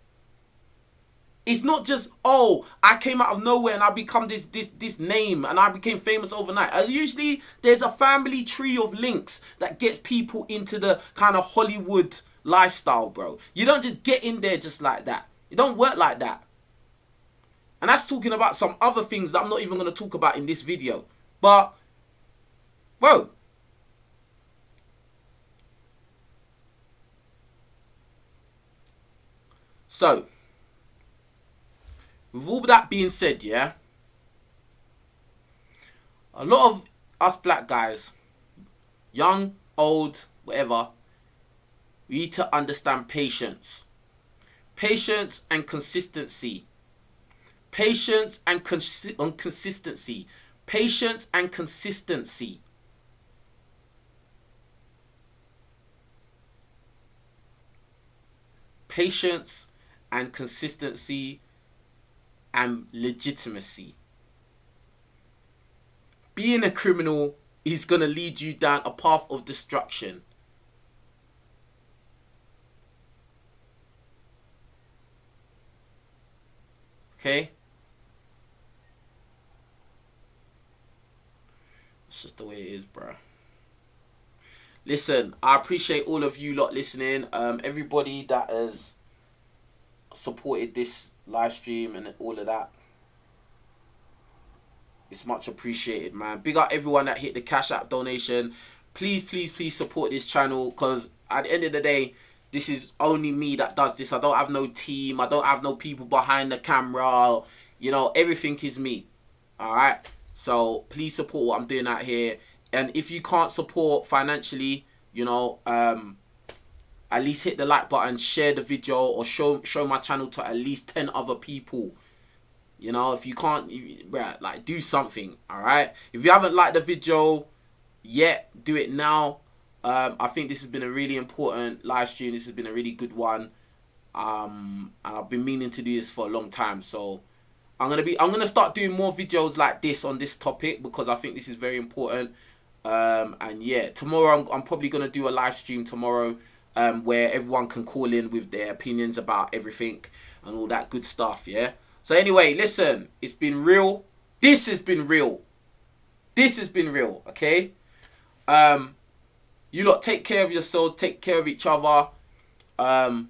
It's not just, oh, I came out of nowhere and I become this name and I became famous overnight. Usually there's a family tree of links that gets people into the kind of Hollywood lifestyle, bro. You don't just get in there just like that. It don't work like that. And that's talking about some other things that I'm not even going to talk about in this video. But, bro. So, with all that being said, yeah, a lot of us black guys, young, old, whatever, we need to understand patience. Patience and consistency. Patience and consistency. Patience and consistency. Patience and consistency and legitimacy. Being a criminal is going to lead you down a path of destruction. Okay? It's just the way it is, bro. Listen, I appreciate all of you lot listening. Everybody that has supported this live stream and all of that. It's much appreciated, man. Big up everyone that hit the Cash App donation. Please, please, please support this channel, because at the end of the day, this is only me that does this. I don't have no team. I don't have no people behind the camera. You know, everything is me. All right? So please support what I'm doing out here. And if you can't support financially, you know, at least hit the like button, share the video, or show my channel to at least 10 other people. You know, if you can't, like, do something, all right? If you haven't liked the video yet, do it now. I think this has been a really important live stream. This has been a really good one. And I've been meaning to do this for a long time. So I'm gonna start doing more videos like this on this topic, because I think this is very important. And yeah, tomorrow I'm probably gonna do a live stream tomorrow, where everyone can call in with their opinions about everything and all that good stuff. Yeah. So anyway, listen, it's been real. This has been real. This has been real, okay? You lot take care of yourselves, take care of each other. And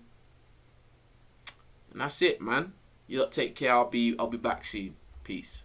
that's it, man. You lot take care. I'll be back soon. Peace.